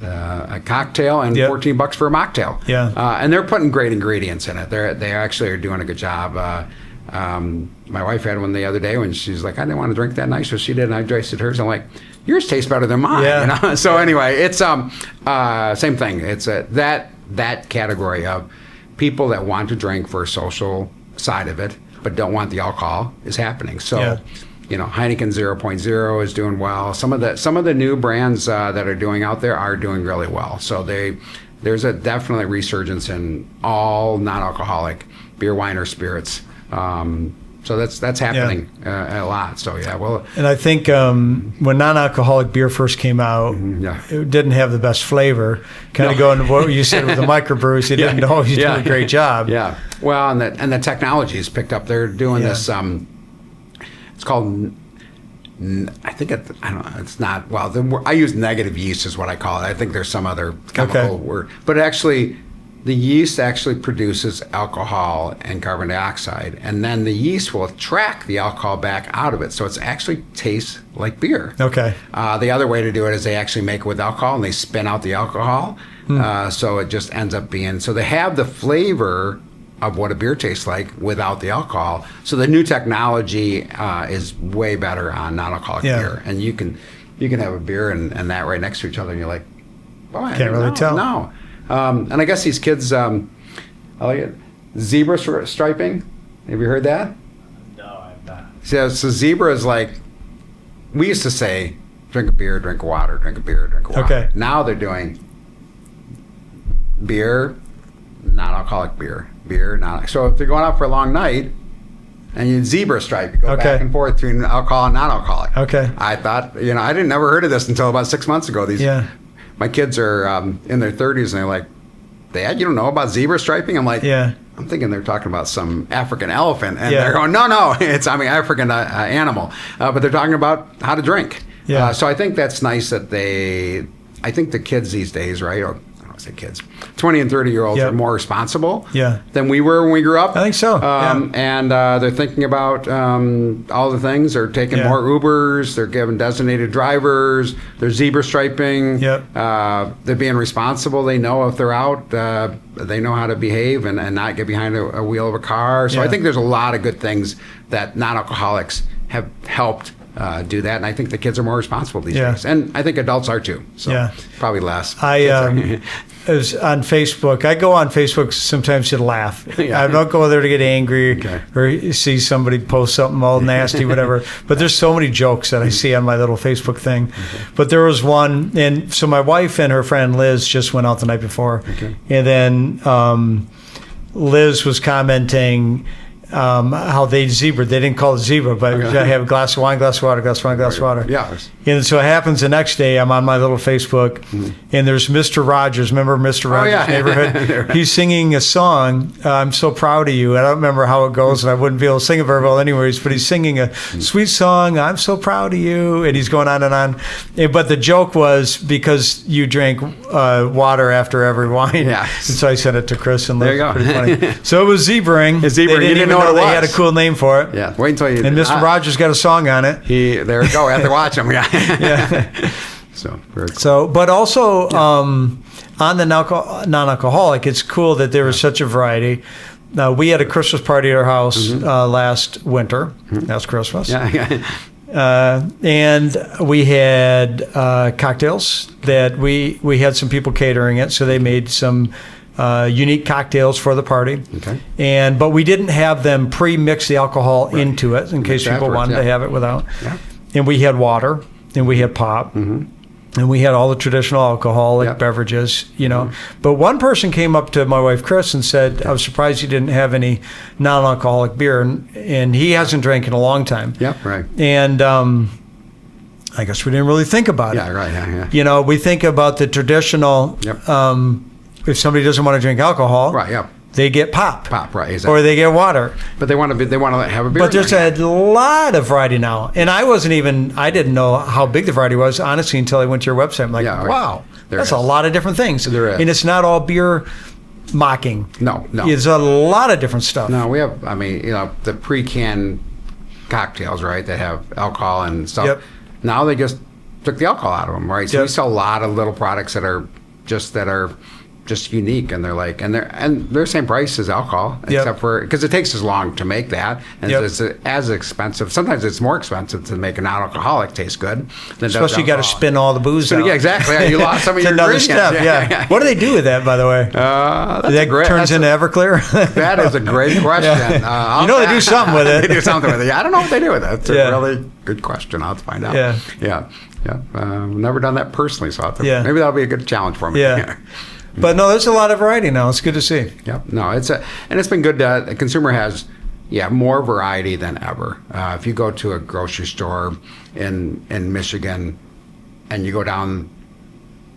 a cocktail and Yep. $14 for a mocktail. Yeah. And they're putting great ingredients in it. They actually are doing a good job. My wife had one the other day when she's like, I didn't want to drink that night, so she did, and I tasted hers. I'm like, yours tastes better than mine. Yeah. So anyway, it's same thing. It's that category of people that want to drink for a social side of it, but don't want the alcohol is happening. So. Yeah. Heineken 0.0 is doing well. Some of the new brands that are doing out there are doing really well. So there's a definitely resurgence in all non-alcoholic beer, wine, or spirits. So that's happening a lot. So yeah, well, And I think when non-alcoholic beer first came out, yeah. it didn't have the best flavor. Kind of going to what you said with the microbrews, you didn't always do a great job. Yeah. Well, and the technology has picked up. They're doing this. It's called. I think I don't know. It's not. Well, I use negative yeast is what I call it. I think there's some other chemical word, but actually, the yeast actually produces alcohol and carbon dioxide, and then the yeast will track the alcohol back out of it, so it actually tastes like beer. Okay. The other way to do it is they actually make it with alcohol and they spin out the alcohol, so it just ends up being. So they have the flavor of what a beer tastes like without the alcohol. So the new technology is way better on non-alcoholic beer, and you can have a beer and that right next to each other, and you're like, oh, I Can't really tell. No, and I guess these kids, I like it. Zebra striping. Have you heard that? No, I'm not. So zebra is like, we used to say, drink a beer, drink water, drink a beer, drink water. Okay. Now they're doing beer, non-alcoholic beer, not. So if they're going out for a long night, and you zebra stripe, you go Okay. back and forth between alcohol and non-alcoholic. Okay. I thought, I didn't never heard of this until about 6 months ago. My kids are in their 30s, and they're like, Dad, you don't know about zebra striping? I'm like, Yeah. I'm thinking they're talking about some African elephant, and Yeah. they're going, no, it's African animal, but they're talking about how to drink. Yeah. So I think that's nice that I think the kids these days, right, or say kids, 20 and 30-year-olds Yep. are more responsible Yeah. than we were when we grew up. I think so, And they're thinking about all the things. They're taking Yeah. more Ubers. They're giving designated drivers. They're zebra striping. Yep. They're being responsible. They know if they're out, they know how to behave and not get behind a wheel of a car. So Yeah. I think there's a lot of good things that non-alcoholics have helped do that. And I think the kids are more responsible these Yeah. days. And I think adults are too. So Yeah. probably less. I was on Facebook. I go on Facebook sometimes to laugh. Yeah. I don't go there to get angry Okay. or see somebody post something all nasty, whatever. But there's so many jokes that I see on my little Facebook thing. But there was one, and so my wife and her friend Liz just went out the night before, and then Liz was commenting how they zebraed. They didn't call it zebra, but you gotta have a glass of wine, glass of water, glass of wine, glass of water. Yeah. And so it happens the next day. I'm on my little Facebook, and there's Mr. Rogers. Remember Mr. Rogers' yeah. Neighborhood? He's singing a song. I'm so proud of you. I don't remember how it goes, and I wouldn't be able to sing it very well, anyways. But he's singing a sweet song. I'm so proud of you, and he's going on and on. But the joke was because you drank water after every wine. Yeah. And so I sent it to Chris and Liz. There you go. Pretty funny. So it was zebraing. It's zebraing. They You didn't even know what it they was. had a cool name for it. Yeah. Wait until you. And Mr. Rogers got a song on it. There we go. I have to watch him. Yeah. Yeah. So very cool. So, but also on the non-alcoholic, it's cool that there was such a variety. We had a Christmas party at our house last winter. Last Christmas. Yeah. And we had cocktails that we had some people catering it, so they made some unique cocktails for the party. Okay. But we didn't have them pre-mix the alcohol into it in case people afterwards, wanted to yeah. have it without. Yeah. And we had water, and we had pop, and we had all the traditional alcoholic Yep. beverages, you know. But one person came up to my wife Chris and said, "I was surprised you didn't have any non-alcoholic beer," and he hasn't drank in a long time. Yeah. Right. And I guess we didn't really think about Yeah. it. Right. Yeah. You know, we think about the traditional. Yep. If somebody doesn't want to drink alcohol, Right. Yeah. they get pop, Pop. Right. Exactly. or they get water. But they want to have a beer. But there's a lot of variety now, and I didn't know how big the variety was honestly until I went to your website. I'm like, Yeah, right. wow, There that's is. a lot of different things. There is. And it's not all beer mocking. No. It's a lot of different stuff. No, we have. I mean, the pre-canned cocktails, right? That have alcohol and stuff. Yep. Now they just took the alcohol out of them, right? So Yep. we sell a lot of little products that are just unique, and they're the same price as alcohol, Yep. except for because it takes as long to make that, and Yep. it's as expensive. Sometimes it's more expensive to make a non-alcoholic taste good than does Especially you got to alcohol. spin all the booze So, out. yeah, exactly. Yeah, you lost some of It's your another ingredients. step. Yeah. What do they do with that, by the way? That's that turns into Everclear. That is a great question. You know they do something with it. They do something with it. Yeah, I don't know what they do with it. It's Yeah. a really good question. I'll have to find out. Yeah. Yeah. Never done that personally, so I'll have to, Yeah. maybe that'll be a good challenge for me. Yeah. But no, there's a lot of variety now. It's good to see. Yep. No, it's been good. The consumer has, more variety than ever. If you go to a grocery store in Michigan, and you go down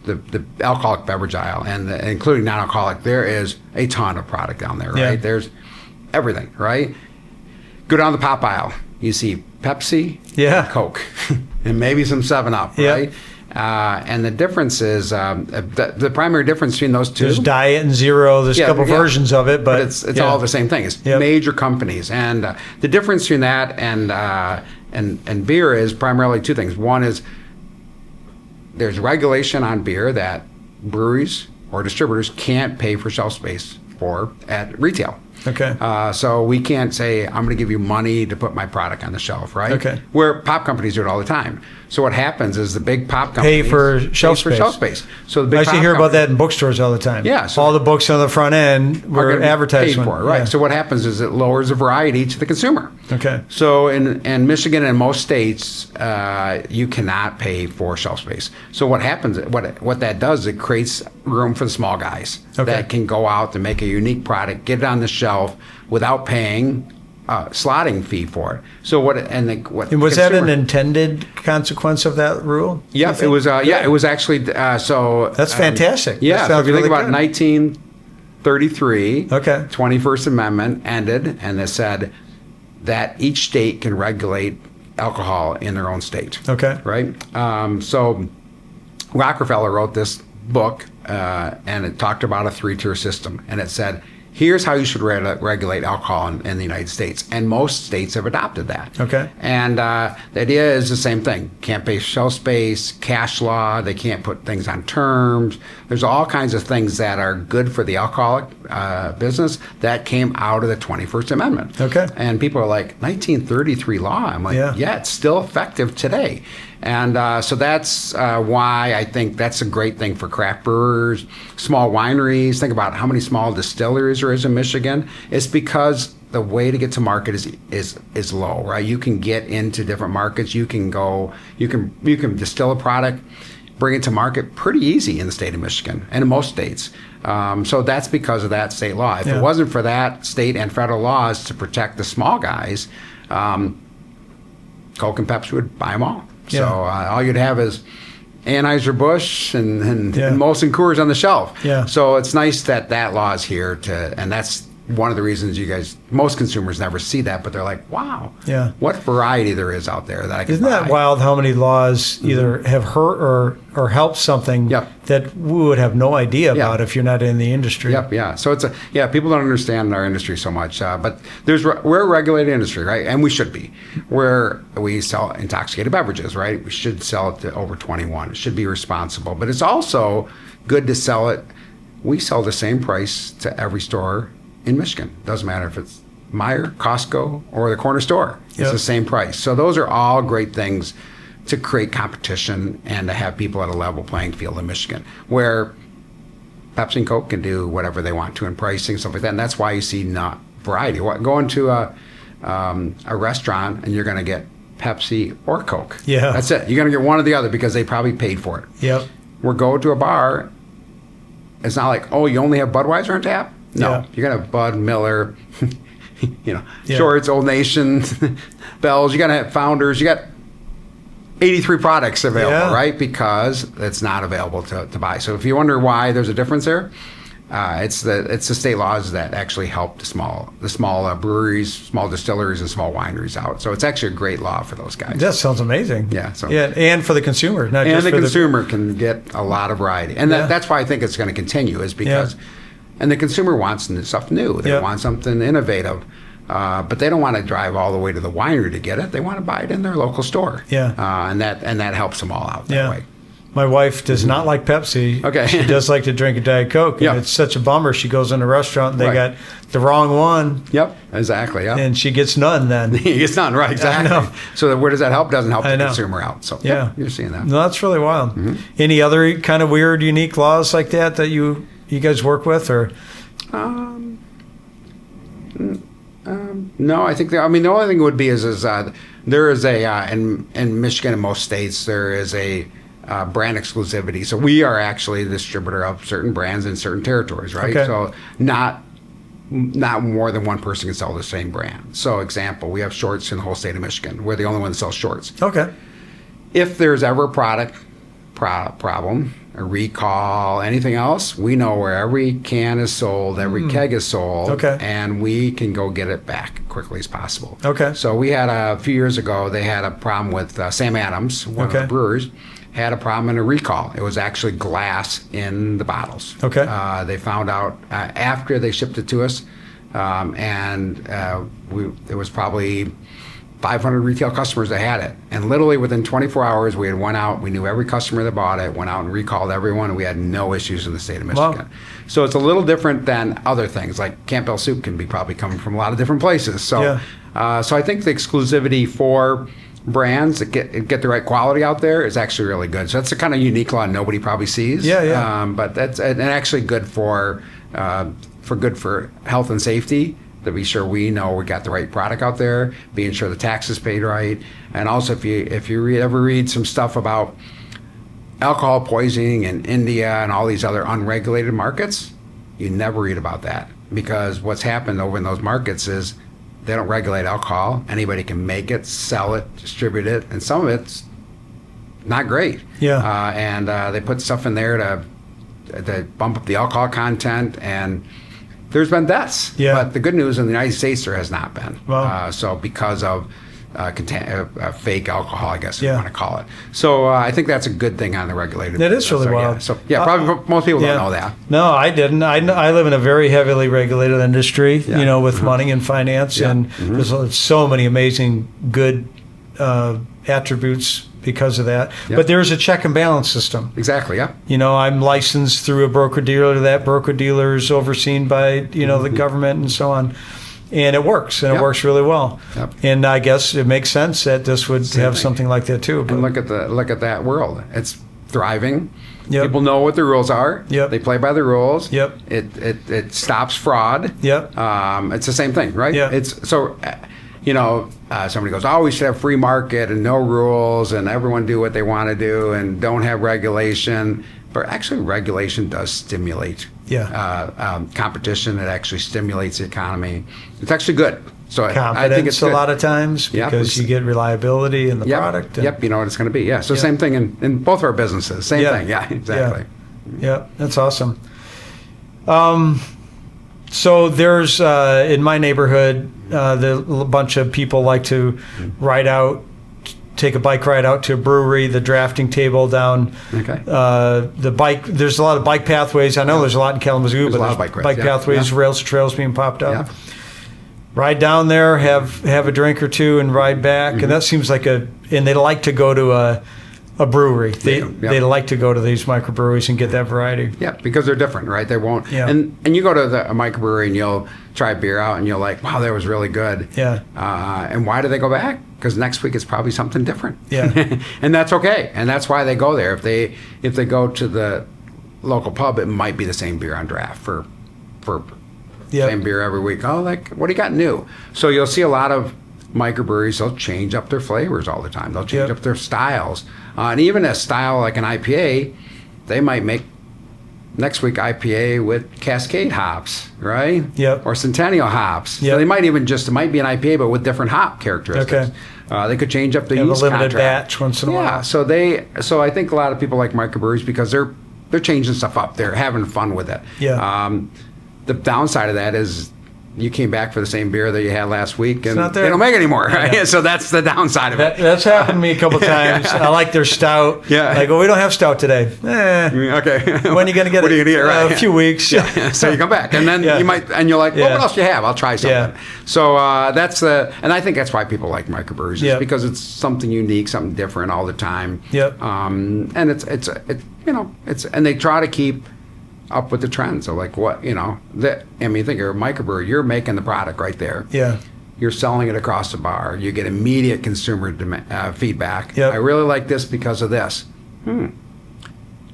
the alcoholic beverage aisle, and including non-alcoholic, there is a ton of product down there. Right? Yeah. There's everything. Right. Go down the pop aisle. You see Pepsi, Yeah. Coke, and maybe some 7-Up. Yeah. Right. And the difference is the primary difference between those two. There's diet and zero. There's a couple versions of it, but it's yeah. all the same thing. It's Yep. major companies, and the difference between that and beer is primarily two things. One is there's regulation on beer that breweries or distributors can't pay for shelf space for at retail. Okay. So we can't say, I'm going to give you money to put my product on the shelf, right? Okay. Where pop companies do it all the time. So what happens is the big pop companies Pay for shelf space. So the big I used to pop hear about companies- that in bookstores all the time. Yeah, so- all the books on the front end are were gonna be advertised paid for, right? Yeah. So what happens is it lowers the variety to the consumer. Okay. So in Michigan and most states, you cannot pay for shelf space. So what happens? What that does? It creates room for the small guys Okay. that can go out and make a unique product, get it on the shelf without paying a slotting fee for it. So what? And was that an consumer- intended consequence of that rule? Yep, it was. It was actually. So That's fantastic. Yeah, That so if sounds you think really about good. 1933, Okay. 21st Amendment ended, and it said that each state can regulate alcohol in their own state. Okay. Right. So Rockefeller wrote this book, and it talked about a 3-tier system, and it said, here's how you should regulate alcohol in the United States. And most states have adopted that. Okay. And the idea is the same thing. Can't pay shelf space, cash law, they can't put things on terms. There's all kinds of things that are good for the alcoholic business that came out of the 21st Amendment. Okay. And people are like, 1933 law? I'm like, yeah, it's still effective today. And so that's why I think that's a great thing for craft brewers, small wineries. Think about how many small distilleries there is in Michigan. It's because the way to get to market is low, right? You can get into different markets. You can distill a product, bring it to market pretty easy in the state of Michigan and in most states. So that's because of that state law. If it wasn't for that state and federal laws to protect the small guys, Coke and Pepsi would buy them all. So all you'd have is Anheuser-Busch and Molson Coors on the shelf. Yeah. So it's nice that law is here and that's one of the reasons most consumers never see that, but they're like, wow, what variety there is out there that I can Isn't buy. that wild how many laws either have hurt or helped something that we would have no idea about if you're not in the industry? Yeah. So people don't understand our industry so much, but we're a regulated industry, right? And we should be. Where we sell intoxicated beverages, right? We should sell it to over 21. It should be responsible, but it's also good to sell it. We sell the same price to every store in Michigan. Doesn't matter if it's Meijer, Costco, or the corner store. It's the same price. So those are all great things to create competition and to have people at a level playing field in Michigan, where Pepsi and Coke can do whatever they want to in pricing, stuff like that. And that's why you see not variety. Go into a restaurant and you're going to get Pepsi or Coke. Yeah. That's it. You're going to get one or the other because they probably paid for it. Yep. Or go to a bar. It's not like, oh, you only have Budweiser on tap? No, you're gonna have Bud, Miller, Shorts, Old Nation, Bell's. You're gonna have Founders. You got 83 products available, right? Because it's not available to buy. So if you wonder why there's a difference there, it's the state laws that actually help the small breweries, small distilleries, and small wineries out. So it's actually a great law for those guys. That sounds amazing. Yeah. So and for the consumer, not and just the for consumer can get a lot of variety, and that's why I think it's going to continue, is because. And the consumer wants stuff new. They want something innovative, but they don't want to drive all the way to the winery to get it. They want to buy it in their local store. And that helps them all out that way. My wife does not like Pepsi. Okay. She does like to drink a Diet Coke. And it's such a bummer. She goes in a restaurant and they got the wrong one. Yep, exactly. Yep. And she gets none then. He gets none, right, exactly. So where does that help? Doesn't help the consumer out. So you're seeing that. No, that's really wild. Any other kind of weird, unique laws like that you guys work with, or? No, I think the only thing would be is there is a in Michigan and most states there is a brand exclusivity. So we are actually the distributor of certain brands in certain territories, right? Okay. So not more than one person can sell the same brand. So example, we have shorts in the whole state of Michigan. We're the only one that sells shorts. Okay. If there's ever a product problem, a recall, anything else, we know where every can is sold, every keg is sold, and we can go get it back quickly as possible. Okay. So we had a few years ago, they had a problem with Sam Adams, one of the brewers, had a problem in a recall. It was actually glass in the bottles. Okay. They found out after they shipped it to us, and it was probably 500 retail customers that had it. And literally within 24 hours, we had went out, we knew every customer that bought it, went out and recalled everyone, and we had no issues in the state of Michigan. Wow. So it's a little different than other things, like Campbell soup can be probably coming from a lot of different places. So, so I think the exclusivity for brands that get the right quality out there is actually really good. So that's a kind of unique law nobody probably sees. But that's and actually good for health and safety, to be sure we know we got the right product out there, being sure the tax is paid right. And also if you ever read some stuff about alcohol poisoning in India and all these other unregulated markets, you never read about that, because what's happened over in those markets is they don't regulate alcohol. Anybody can make it, sell it, distribute it, and some of it's not great. And they put stuff in there to bump up the alcohol content, and there's been deaths. But the good news in the United States, there has not been. Wow. So because of fake alcohol, I guess Yeah. you want to call it. So I think that's a good thing on the regulated. It is really wild. Yeah. So probably most people Yeah. don't know that. No, I didn't. I live in a very heavily regulated industry, Yeah. you know, with money and finance, Yeah. and there's so many amazing good attributes because of that. Yep. But there's a check and balance system. Exactly. Yeah. You know, I'm licensed through a broker dealer. That broker dealer is overseen by, you know, the government and so on. And it works, and Yep. it works really well. Yep. And I guess it makes sense that this would Same have thing. something like that too. And look at that world. It's thriving. Yep. People know what the rules are. Yep. They play by the rules. Yep. It stops fraud. Yep. It's the same thing, right? Yeah. It's so. Somebody goes, "Oh, we should have free market and no rules, and everyone do what they want to do, and don't have regulation." But actually, regulation does stimulate competition. It actually stimulates the economy. It's actually good. So Confidence I think it's a good. lot of times Yep. because you get reliability in the Yep. product. and- Yep, you know what it's going to be. Yeah. So Yep. same thing in both of our businesses. Same thing. Yeah, exactly. Yeah, that's awesome. So there's in my neighborhood, a bunch of people like to ride out, take a bike ride out to a brewery, the drafting table down. Okay. The bike. There's a lot of bike pathways. I know there's a lot in Kalamazoo, but a lot of there's bike rides, yeah. pathways, Yeah. rails, trails being popped up. Yeah. Ride down there, have a drink or two, and ride back. And that seems like and they like to go to a brewery. They like to go to these microbreweries and get that variety. Yeah, because they're different, right? They won't. Yeah. And you go to a microbrewery and you'll try beer out and you're like, wow, that was really good. Yeah. And why do they go back? Because next week it's probably something different. Yeah. And that's okay. And that's why they go there. If they go to the local pub, it might be the same beer on draft for Yep. same beer every week. Oh, like, what do you got new? So you'll see a lot of microbreweries, they'll change up their flavors all the time. They'll change Yep. up their styles. And even a style like an IPA, they might make next week IPA with Cascade hops, right? Yep. Or Centennial hops. Yep. So they might even it might be an IPA, but with different hop characteristics. Okay. They could change up the Have a yeast limited contract. batch once in a Yeah. while. So I think a lot of people like microbreweries because they're changing stuff up. They're having fun with it. Yeah. The downside of that is you came back for the same beer that you had last week, and not there. they don't make it anymore, right? Yeah. So that's the downside of it. That's happened to me a couple times. I like their stout. Yeah. Like, oh, we don't have stout today. Okay. When are you going to get What it? are you going to get, right? A few weeks. Yeah. So you come back, and then Yeah. you might, and you're like, well, Yeah. what else do you have? I'll try something. Yeah. So and I think that's why people like microbreweries, Yeah. is because it's something unique, something different all the time. Yep. And it's and they try to keep up with the trends. So like think of a microbrewery, you're making the product right there. Yeah. You're selling it across the bar. You get immediate consumer feedback. Yep. I really like this because of this. I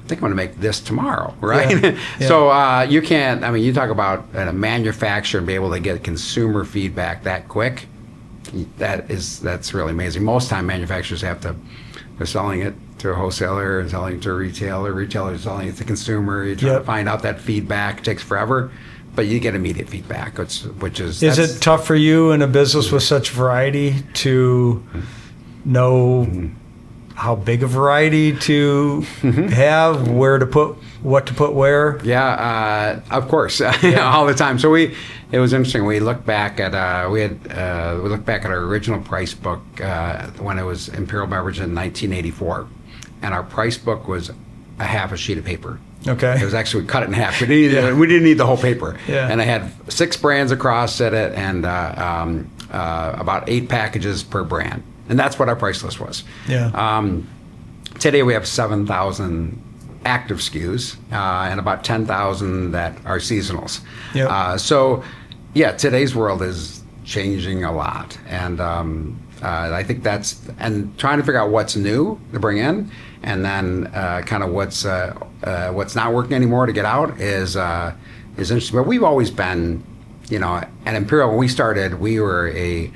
think I'm going to make this tomorrow, right? Yeah. Yeah. So you can't. I mean, you talk about a manufacturer and be able to get consumer feedback that quick. That's really amazing. Most time, manufacturers they're selling it to a wholesaler and selling it to a retailer. Retailer's selling it to consumer. You try Yep. to find out that feedback. It takes forever. But you get immediate feedback, which is. Is it tough for you in a business with such variety to know how big a variety to have, where to put, what to put where? Yeah, of course, all the time. So it was interesting. We looked back at we looked back at our original price book when it was Imperial Beverage in 1984, and our price book was a half a sheet of paper. Okay. It was actually, we cut it in half. We didn't need the whole paper. Yeah. And I had 6 brands across it and about 8 packages per brand. And that's what our price list was. Yeah. Today we have 7,000 active SKUs and about 10,000 that are seasonals. Yep. Today's world is changing a lot. And I think and trying to figure out what's new to bring in, and then kind of what's not working anymore to get out is interesting. But we've always been, at Imperial, when we started, we were a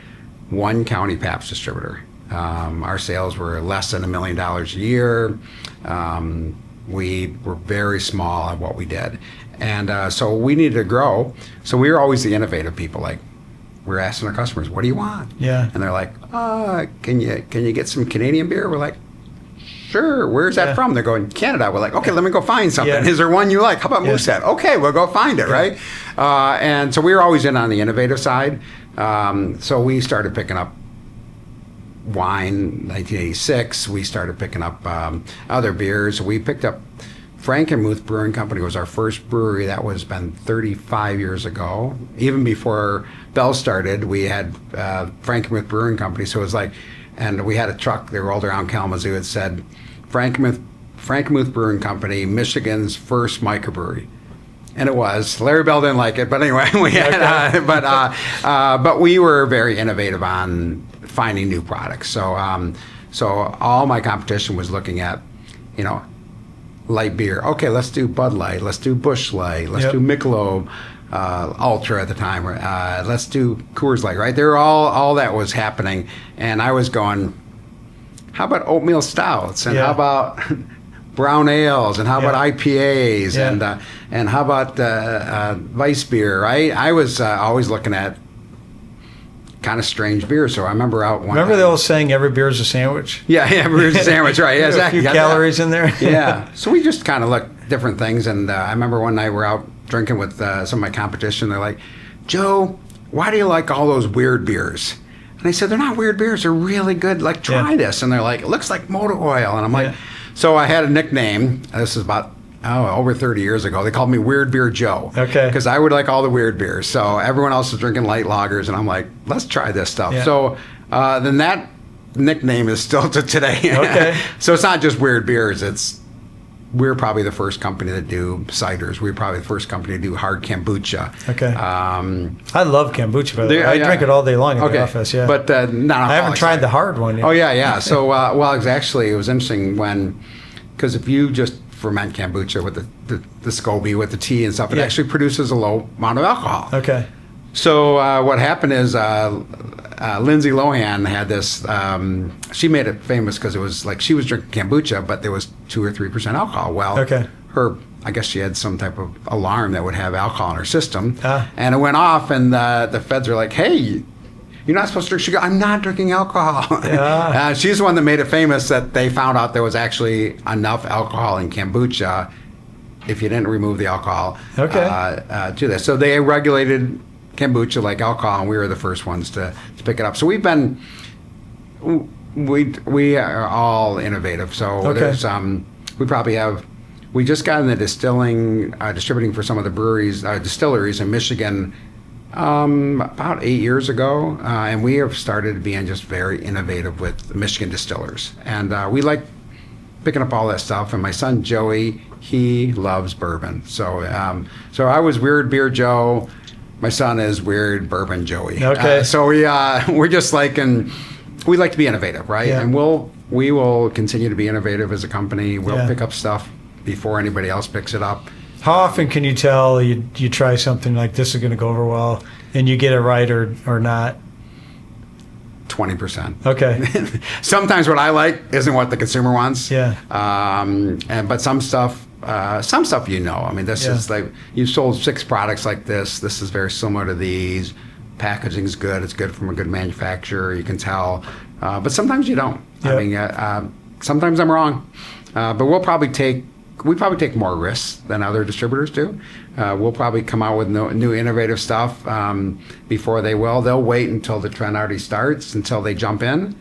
1 county Pabst distributor. Our sales were less than $1 million a year. We were very small at what we did. And so we needed to grow. So we were always the innovative people. Like, we're asking our customers, what do you want? Yeah. And they're like, can you get some Canadian beer? We're like, sure. Where's that from? They're going, Canada. We're like, okay, let me go find something. Yeah. Is there one you like? How about Moosehead? Okay, we'll go find it, right? And so we were always in on the innovative side. So we started picking up wine, 1986, we started picking up other beers. We picked up Frankenmuth Brewing Company was our first brewery. That was been 35 years ago. Even before Bell started, we had Frankenmuth Brewing Company. So it was like, and we had a truck that rolled around Kalamazoo. It said, Frankenmuth Brewing Company, Michigan's first microbrewery. And it was. Larry Bell didn't like it, but anyway, we had. But we were very innovative on finding new products. So so all my competition was looking at, light beer. Okay, let's do Bud Light. Let's do Busch Light. Let's do Michelob Ultra at the time. Let's do Coors Light. Right there, all that was happening, and I was going, how about oatmeal stouts, and how about brown ales, and how about IPAs, and how about Weiss beer, right? I was always looking at kind of strange beers. So I remember Remember the old saying, every beer is a sandwich? Yeah, every beer is a sandwich, right? Yeah, exactly. A few calories in there. Yeah. So we just kind of looked different things. And I remember one night we're out drinking with some of my competition. They're like, Joe, why do you like all those weird beers? And I said, they're not weird beers. They're really good. Like, try this. And they're like, it looks like motor oil. And I'm like, so I had a nickname. This is about over 30 years ago. They called me Weird Beer Joe. Okay. Because I would like all the weird beers. So everyone else was drinking light lagers, and I'm like, let's try this stuff. Yeah. So then that nickname is still to today. Okay. So it's not just weird beers. We're probably the first company that do ciders. We're probably the first company to do hard kombucha. Okay. I love kombucha, by the way. I drink it all day long in the office, But not I haven't tried the hard one yet. Oh, yeah. So, it was interesting because if you just ferment kombucha with the SCOBY, with the tea and stuff, it actually produces a low amount of alcohol. Okay. So what happened is Lindsay Lohan had this, she made it famous because it was like she was drinking kombucha, but there was 2 or 3% alcohol. Well, I guess she had some type of alarm that would have alcohol in her system. And it went off, and the feds were like, hey, you're not supposed to drink. She goes, I'm not drinking alcohol. Yeah. She's the one that made it famous that they found out there was actually enough alcohol in kombucha if you didn't remove the alcohol to this. So they regulated kombucha like alcohol, and we were the first ones to pick it up. So we are all innovative. So there's we just got in the distributing for some of the breweries, distilleries in Michigan about 8 years ago, and we have started being just very innovative with Michigan distillers, and we like picking up all that stuff. And my son Joey, he loves bourbon, so I was Weird Beer Joe. My son is Weird Bourbon Joey. Okay. So we're just like, and we like to be innovative, right? Yeah. And we will continue to be innovative as a company. We'll pick up stuff before anybody else picks it up. How often can you tell you try something like this is going to go over well, and you get it right or not? 20%. Okay. Sometimes what I like isn't what the consumer wants. Yeah. But some stuff, I mean, this is like, you've sold 6 products like this. This is very similar to these. Packaging's good. It's good from a good manufacturer. You can tell. But sometimes you don't. Yep. I mean, sometimes I'm wrong. But we probably take more risks than other distributors do. We'll probably come out with new innovative stuff before they will. They'll wait until the trend already starts, until they jump in.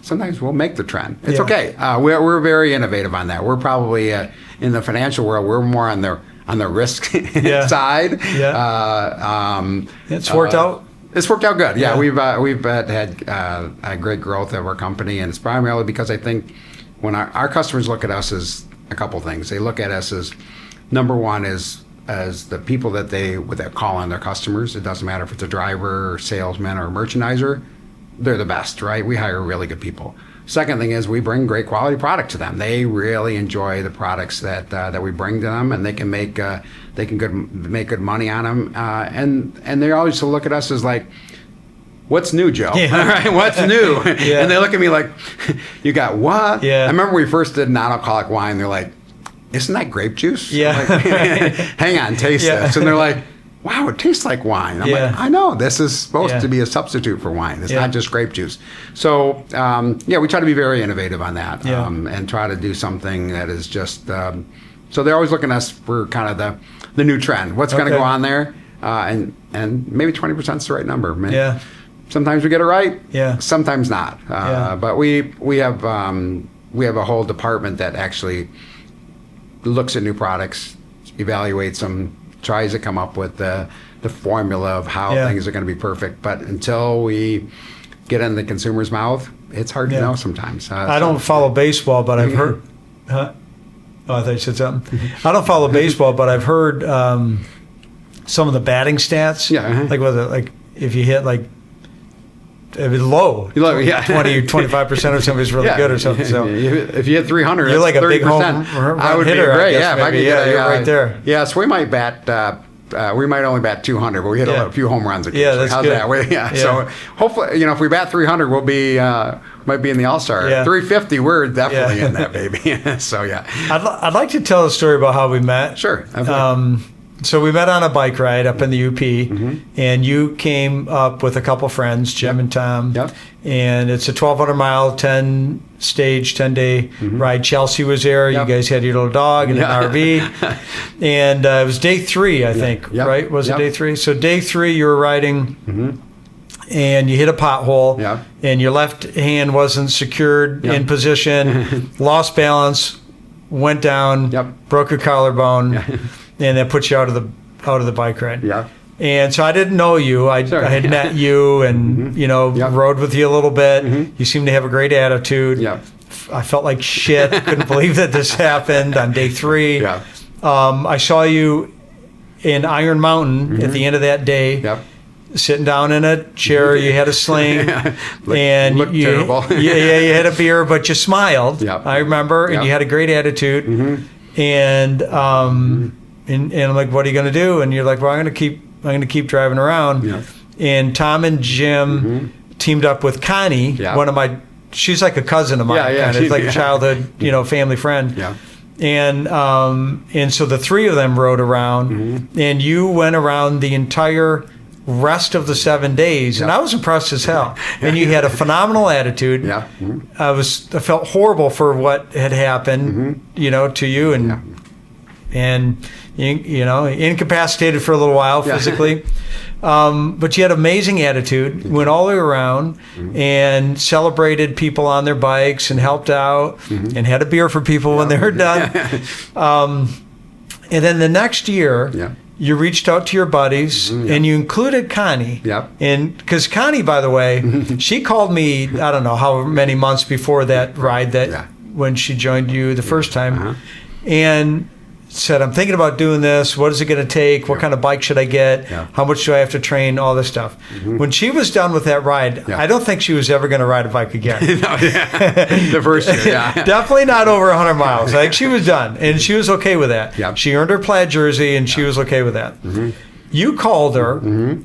Sometimes we'll make the trend. It's okay. We're very innovative on that. We're probably in the financial world, we're more on the risk side. Yeah. It's worked out. It's worked out good. Yeah, we've had a great growth of our company, and it's primarily because I think when our customers look at us as a couple things. They look at us as, number one, as the people that they call on their customers. It doesn't matter if it's a driver or salesman or a merchandiser. They're the best, right? We hire really good people. Second thing is we bring great quality product to them. They really enjoy the products that we bring to them, and they can make good money on them. And they always look at us as like, what's new, Joe? Yeah. All right, what's new? And they look at me like, you got what? Yeah. I remember we first did non-alcoholic wine. They're like, isn't that grape juice? Yeah. Like, hang on, taste this. And they're like, wow, it tastes like wine. I'm like, I know, this is supposed to be a substitute for wine. It's not just grape juice. So, we try to be very innovative on that and try to do something that is just, so they're always looking at us for kind of the new trend. What's going to go on there? And maybe 20% is the right number. sometimes we get it right. Yeah. Sometimes not. Yeah. But we have a whole department that actually looks at new products, evaluates them, tries to come up with the formula of how Yeah. things are going to be perfect. But until we get in the consumer's mouth, it's hard to Yeah. know sometimes. I don't follow baseball, but I've heard. Huh? Oh, I thought you said something. I don't follow baseball, but I've heard some of the batting stats. Yeah, uh-huh. Like whether if you hit like if it's low, Low, yeah. 20 or 25% or something's really good or something. So if you hit 300, you're that's like a big 30%. home I would hitter, be I great. guess, Yeah, if I maybe. could get Yeah, you're right there. Yeah, so we might bat. We might only bat 200, but we hit Yeah. a few home runs. Yeah, that's How's good. that? Yeah. So hopefully, if we bat 300, we'll be might be in the All-Star. Yeah. 350, we're definitely Yeah. in that baby. So yeah, I'd like to tell a story about how we met. sure. So we met on a bike ride up in the UP, Mm-hmm. and you came up with a couple friends, Jim and Tom. Yep. And it's a 1,200-mile, 10-day ride. Chelsea was there. Yep. You guys had your little dog and Yeah. an RV. And it was day 3, I think, Yep. right? Was Yep. it day 3? So day 3, you were riding, and you hit a pothole, Yep. and your left hand wasn't secured Yep. in position, lost balance, went down, Yep. broke a collarbone, and that put you out of the bike ride. Yeah. And so I didn't know you. I had met you and Yep. rode with you a little bit. You seemed to have a great attitude. Yeah. I felt like shit. Couldn't believe that this happened on day 3. Yeah. I saw you in Iron Mountain at the end of that day. Yep. Sitting down in a chair, you had a sling, and looked you, terrible. you had a beer, but you smiled. Yep. I remember, and Yep. you had a great attitude. And and I'm like, what are you going to do? And you're like, well, I'm going to keep driving around. Yeah. And Tom and Jim teamed up with Connie, Yeah. one of my. She's like a cousin of mine. Yeah, yeah, kind of. It's like a childhood, family friend. Yeah. And so the 3 of them rode around, and you went around the entire rest of the 7 days, and I was impressed as hell. And you had a phenomenal attitude. Yeah. I felt horrible for what had happened, to you, and incapacitated for a little while physically. But you had amazing attitude, went all the way around and celebrated people on their bikes and helped out and had a beer for people when they were done. And then the next year, you reached out to your buddies and you included Connie. Yep. And because Connie, by the way, she called me, I don't know how many months before that ride when she joined you the first time, and said, I'm thinking about doing this. What is it going to take? What kind of bike should I get? How much do I have to train? All this stuff. When she was done with that ride, I don't think she was ever going to ride a bike again. The first year, Definitely not over 100 miles. Like, she was done, and she was okay with that. Yep. She earned her plaid jersey, and she was okay with that. You called her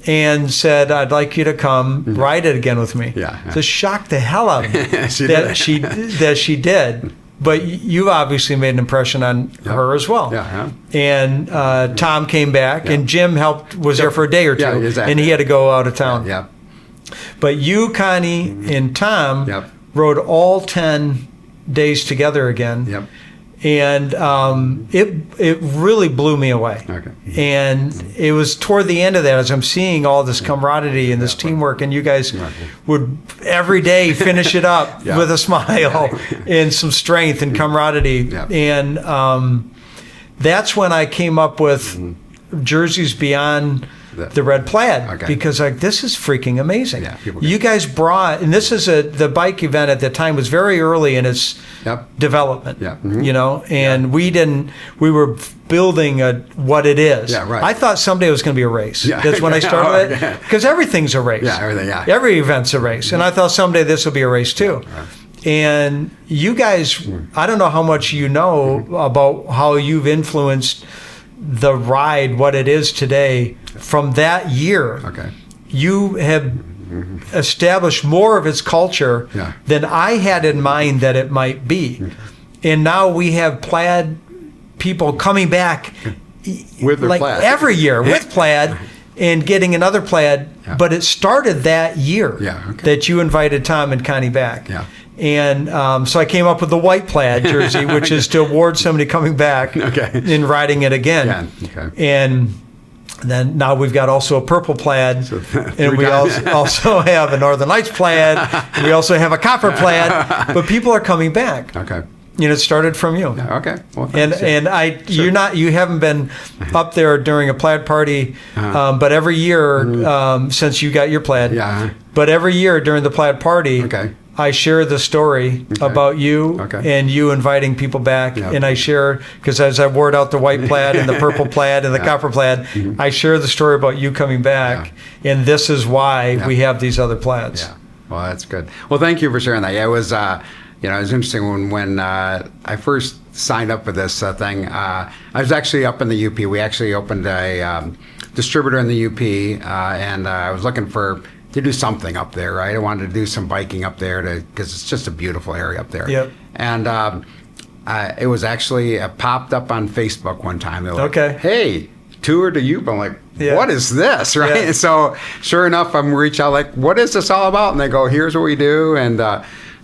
and said, I'd like you to come ride it again with me. So shocked the hell out of me that she did. But you obviously made an impression on her as well. And Tom came back, and Jim was there for a day or two, and he had to go out of town. But you, Connie, and Tom rode all 10 days together again. And it really blew me away. And it was toward the end of that, as I'm seeing all this camaraderie and this teamwork, and you guys would every day finish it up with a smile and some strength and camaraderie. And that's when I came up with jerseys beyond the red plaid, because this is freaking amazing. You guys brought, and this is the bike event at the time was very early in its development, and we were building what it is. I thought someday it was going to be a race. That's when I started it, because everything's a race. Every event's a race, and I thought someday this will be a race too. And you guys, I don't know how much you know about how you've influenced the ride, what it is today. From that year, you have established more of its culture than I had in mind that it might be. And now we have plaid people coming back with like plaid every year with plaid and getting another plaid. But it started that year that you invited Tom and Connie back. And so I came up with the white plaid jersey, which is to award somebody coming back and riding it again. And Then now we've got also a purple plaid, and we also have a Northern Lights plaid. And we also have a copper plaid, but people are coming back. Okay. It started from you. Okay. Well, And thanks. you haven't been up there during a plaid party, but every year since you got your plaid. Yeah. But every year during the plaid party, Okay. I share the story about you and you inviting people back. Yep. And I share, because as I wore out the white plaid and the purple plaid and the copper plaid, I share the story about you coming back. And this is why we have these other plaids. Yeah. Well, that's good. Well, thank you for sharing that. Yeah, it was, it was interesting when I first signed up for this thing. I was actually up in the UP. We actually opened a distributor in the UP, and I was looking to do something up there, right? I wanted to do some biking up there because it's just a beautiful area up there. Yep. And it was actually popped up on Facebook one time. They were like, hey, tour to UP. I'm like, what is this, right? Yeah. And so sure enough, I'm reach out like, what is this all about? And they go, here's what we do. And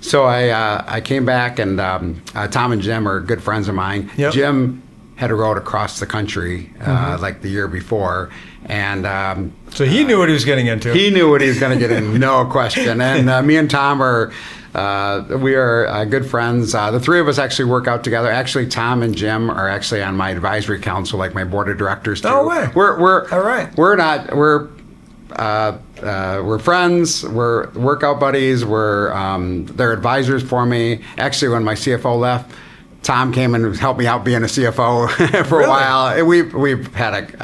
so I came back, and Tom and Jim are good friends of mine. Yep. Jim had a road across the country like the year before. And so he knew what he was getting into. He knew what he was going to get in, no question. And me and Tom we are good friends. The three of us actually work out together. Actually, Tom and Jim are actually on my advisory council, like my board of directors too. No way. We're all right. We're friends. We're workout buddies. They're advisors for me. Actually, when my CFO left, Tom came and helped me out being a CFO for a while. We've had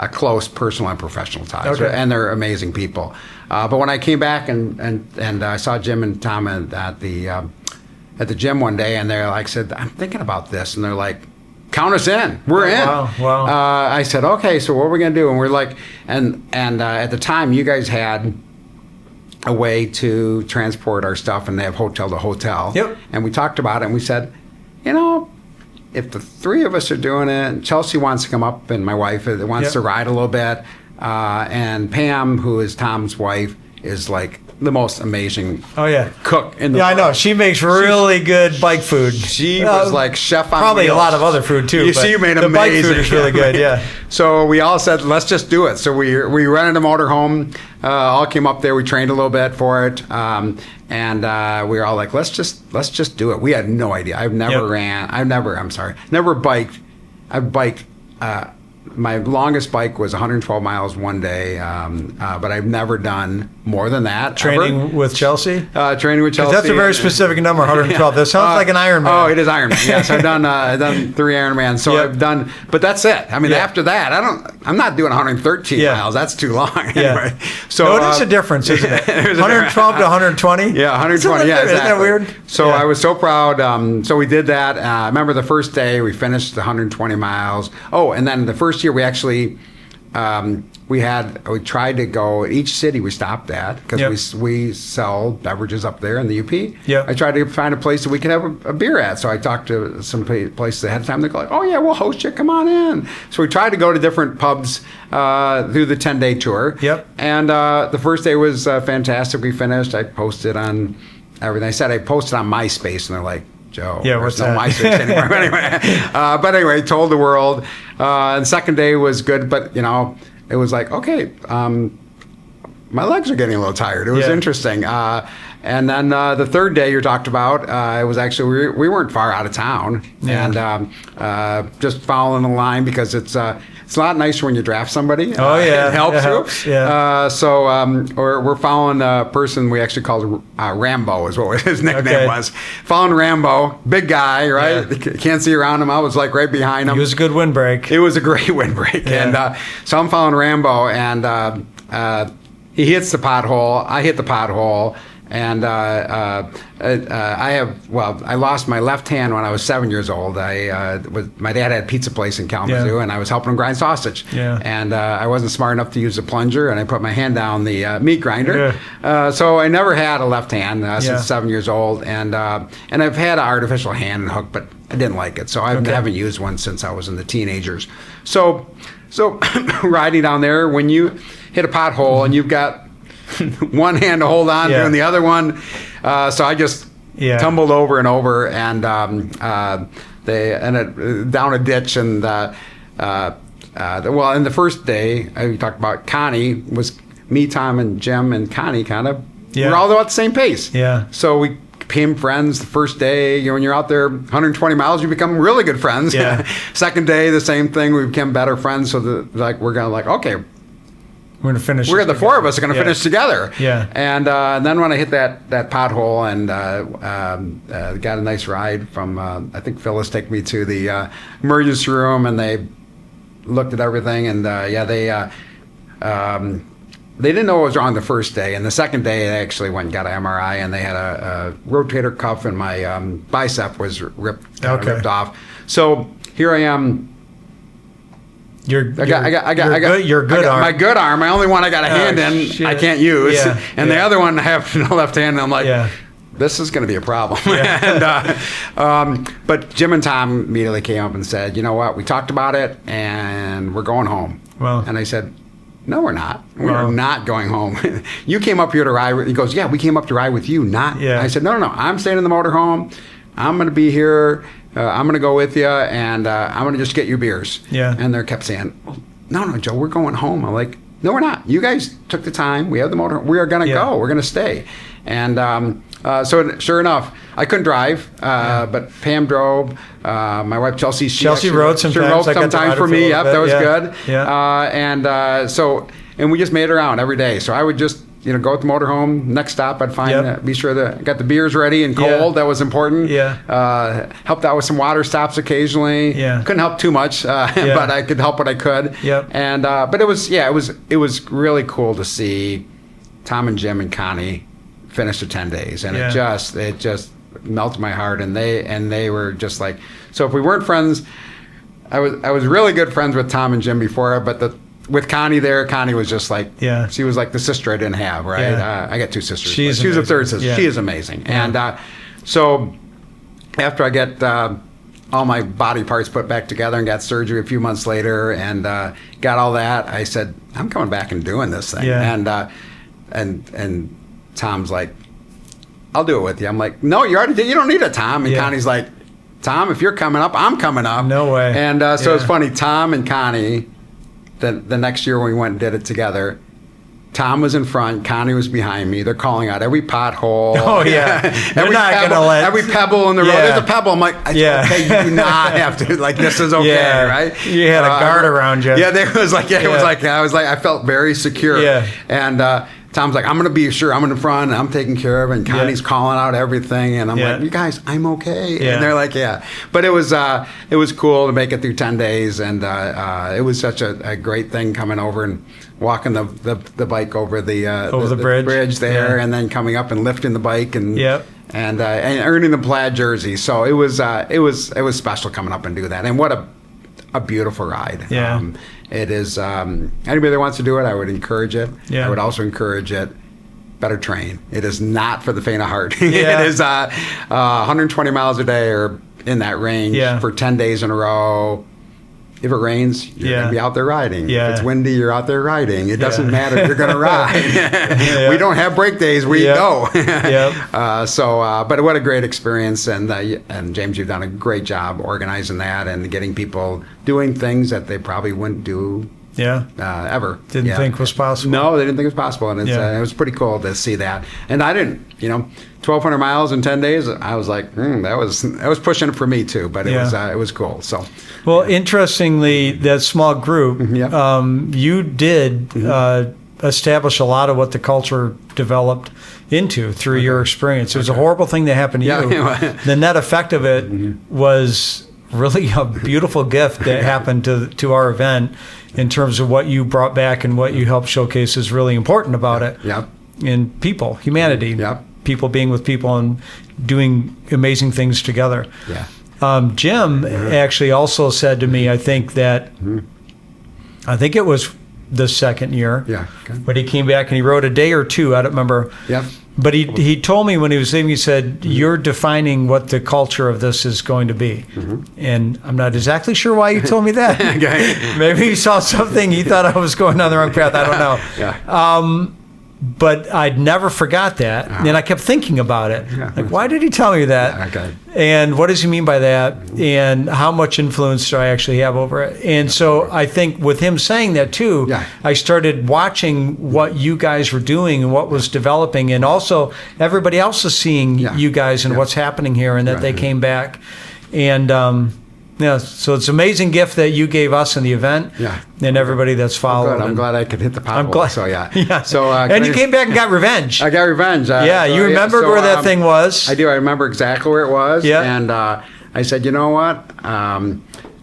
a close personal and professional ties, and they're amazing people. But when I came back and I saw Jim and Tom at the gym one day, and they're like, said, I'm thinking about this, and they're like, count us in. We're in. Wow. I said, okay, so what are we gonna do? And we're like, and at the time, you guys had a way to transport our stuff, and they have hotel to hotel. Yep. And we talked about it, and we said, if the three of us are doing it, and Chelsea wants to come up, and my wife wants to ride a little bit, and Pam, who is Tom's wife, is like the most amazing cook in the world. I know. She makes really good bike food. She was like chef on probably wheels. A lot of other food too. She made the amazing. bike food is really good. Yeah. So we all said, let's just do it. So we rented a motorhome. All came up there. We trained a little bit for it, and we were all like, let's just do it. We had no idea. I've never never biked. I've biked. My longest bike was 112 miles one day, but I've never done more than that. Training with Chelsea? Training with Chelsea. That's a very specific number, 112. That sounds like an Ironman. Oh, it is Ironman. Yes, I've done 3 Ironmans. So I've done, but that's it. I mean, after that, I'm not doing 113 miles. That's too long. Anyway. So it is a difference, isn't it? 112 to 120? Yeah, 120. Yeah, exactly. Isn't that weird? So I was so proud. So we did that. I remember the first day we finished the 120 miles. Oh, and then the first year we actually we tried to go each city we stopped at because we sell beverages up there in the UP. Yeah. I tried to find a place that we could have a beer at. So I talked to some places ahead of time. They go like, oh yeah, we'll host you. Come on in. So we tried to go to different pubs through the 10-day tour. Yep. And the first day was fantastic. We finished. I posted on everything. I said I posted on MySpace, and they're like, Joe, there's no MySpace anymore. But anyway, told the world. And the second day was good, but it was like, okay, my legs are getting a little tired. It was interesting. And then the third day you talked about, it was actually, we weren't far out of town. Yeah. And just following the line because it's a lot nicer when you draft somebody. Oh, yeah. It helps you. Yeah. So we're following a person we actually called Rambo is what his nickname was. Following Rambo, big guy, right? Yeah. Can't see around him. I was like right behind him. He was a good windbreak. It was a great windbreak. Yeah. And so I'm following Rambo, and he hits the pothole. I hit the pothole. And I lost my left hand when I was 7 years old. My dad had a pizza place in Kalamazoo, and I was helping him grind sausage. Yeah. And I wasn't smart enough to use the plunger, and I put my hand down the meat grinder. Yeah. So I never had a left hand since 7 years old, and I've had an artificial hand and hook, but I didn't like it, so I haven't used one since I was in the teenagers. So riding down there, when you hit a pothole and you've got one hand to hold on to and the other one, so I just tumbled over and over, and down a ditch, and well, in the first day, we talked about Connie was me, Tom, and Jim, and Connie kind of, Yeah. we're all at the same pace. Yeah. So we became friends the first day. You know, when you're out there 120 miles, you become really good friends. Yeah. Second day, the same thing. We became better friends. So we're going to okay, We're gonna finish. the four of us are going to Yeah. finish together. Yeah. And then when I hit that pothole and got a nice ride from, I think Phyllis took me to the emergency room, and they looked at everything, and they didn't know what was wrong the first day. And the second day, they actually went and got an MRI, and they had a rotator cuff, and my bicep was ripped off. So here I am. Your Your good arm. My good arm. My only one I got a hand in. shit. I can't use, Yeah, and the other one I have no left hand. And I'm like, Yeah. this is going to be a problem. Yeah. But Jim and Tom immediately came up and said, you know what? We talked about it, and we're going home. Well. And I said, no, we're not. We are Well. not going home. You came up here to ride with. He goes, yeah, we came up to ride with you, not. Yeah. I said, no. I'm staying in the motorhome. I'm going to be here. I'm going to go with you, and I'm going to just get you beers. Yeah. And they kept saying, well, no, Joe, we're going home. I'm like, no, we're not. You guys took the time. We have the motor. We are going to Yeah. go. We're going to stay. And so sure enough, I couldn't drive, but Pam drove. My wife Chelsea, Chelsea rode sometimes. I got to sometimes ride for her for a me. little Yep, bit. that was Yeah. good. Yeah. And we just made it around every day. So I would just go at the motorhome. Next stop, I'd find Yep. be sure that I got the beers ready and cold. Yeah. That was important. Yeah. Helped out with some water stops occasionally. Yeah. Couldn't help too much, but I could help what I could. Yep. And but it was really cool to see Tom and Jim and Connie finish the 10 days, and Yeah. it just melted my heart. And they were just like, so if we weren't friends, I was really good friends with Tom and Jim before, but with Connie there, Connie was just like, Yeah. she was like the sister I didn't have, right? Yeah. I got two sisters. She's She was a amazing. third sister. Yeah. She is amazing. Yeah. And so after I get all my body parts put back together and got surgery a few months later and got all that, I said, I'm coming back and doing this thing. Yeah. And Tom's like, I'll do it with you. I'm like, no, you already did. You don't need it, Tom. And Yeah. Connie's like, Tom, if you're coming up, I'm coming up. No way. And so it's Yeah. funny. Tom and Connie, the next year when we went and did it together, Tom was in front, Connie was behind me. They're calling out every pothole. Oh, yeah. They're every not pebble, gonna let- every pebble in the road. Yeah. There's a pebble. I'm like, Yeah. okay, you do not have to. Like, this is okay, Yeah. right? You had a guard around you. Yeah, there was like, Yeah. I felt very secure. Yeah. And Tom's like, I'm going to be sure. I'm in the front. And I'm taking care of it. And Connie's calling out everything. And I'm Yeah. like, you guys, I'm okay. Yeah. And they're like, yeah. But it was cool to make it through 10 days. And it was such a great thing coming over and walking the bike over the bridge. there, Yeah. and then coming up and lifting the bike and Yep. and earning the plaid jersey. So it was special coming up and do that. And what a beautiful ride. Yeah. It is. Anybody that wants to do it, I would encourage it. Yeah. I would also encourage it. Better train. It is not for the faint of heart. Yeah. It is 120 miles a day or in that range Yeah. for 10 days in a row. If it rains, you're Yeah. going to be out there riding. Yeah. If it's windy, you're out there riding. It doesn't Yeah. matter if you're going to ride. Yeah. We don't have break days. We Yep. go. Yep. But what a great experience. And James, you've done a great job organizing that and getting people doing things that they probably wouldn't do Yeah. ever. Didn't think was possible. No, they didn't think it was possible. And Yeah. it was pretty cool to see that. And I didn't, 1,200 miles in 10 days, I was like, that was pushing it for me too. But it was cool. So. Well, interestingly, that small group, Yeah. you did establish a lot of what the culture developed into through your experience. It was a horrible thing that happened to you. Yeah. The net effect of it was really a beautiful gift that happened to our event in terms of what you brought back and what you helped showcase is really important about it. Yep. In people, humanity, Yep. people being with people and doing amazing things together. Yeah. Jim actually also said to me, I think it was the second year, Yeah. Okay. but he came back and he wrote a day or two, I don't remember. Yep. But he told me when he was leaving, he said, you're defining what the culture of this is going to be. And I'm not exactly sure why he told me that. Okay. Maybe he saw something, he thought I was going down the wrong path, I don't know. Yeah. but I'd never forgot that. And I kept thinking about it. Yeah. Like, why did he tell me that? Yeah, okay. And what does he mean by that? And how much influence do I actually have over it? And so I think with him saying that too, Yeah. I started watching what you guys were doing and what was developing, and also everybody else is seeing Yeah. you guys and Yeah. what's happening here, and that they Right. came back. And yeah, so it's an amazing gift that you gave us in the event, Yeah. and everybody that's followed. Good. I'm And glad I could hit the pothole. I'm glad. So yeah. Yeah. So and you came back and got revenge. I got revenge. Yeah, you remembered so, where that thing was. I do. I remember exactly where it was. Yeah. And I said, you know what? I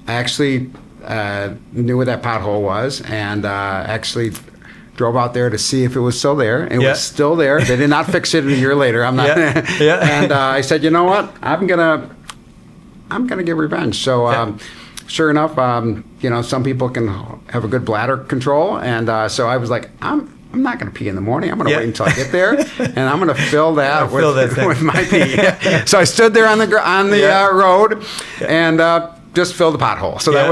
actually knew where that pothole was, and actually drove out there to see if it was still there. It Yeah. was still there. They did not fix it a year later. I'm not. Yeah. Yeah. And I said, you know what? I'm gonna get revenge. So. Sure enough, some people can have a good bladder control, and so I was like, I'm not going to pee in the morning. I'm going to Yeah. wait until I get there, and I'm going to fill that, Fill that thing. with my pee. So I stood there on the Yeah. road, and just filled the pothole. So Yeah.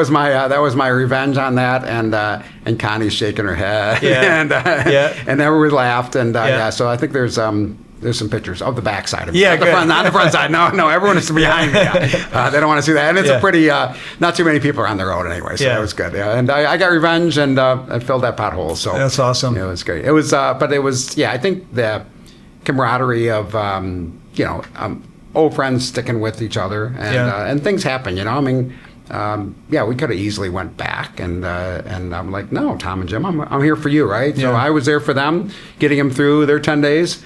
that was my revenge on that, and Connie's shaking her head, Yeah. and Yeah. and everyone laughed, and Yeah. so I think there's some pictures of the backside of it. Yeah, not the good. front, not the front side. No, everyone is behind me. They don't want to see that. And it's Yeah. a pretty, not too many people are on the road anyway, so Yeah. that was good. Yeah. And I got revenge, and I filled that pothole. So That's awesome. It was great. It was, but it was, I think the camaraderie of, old friends sticking with each other, and Yeah. and things happen. I mean. We could have easily went back, and I'm like, no, Tom and Jim, I'm here for you, right? So Yeah. I was there for them, getting them through their 10 days.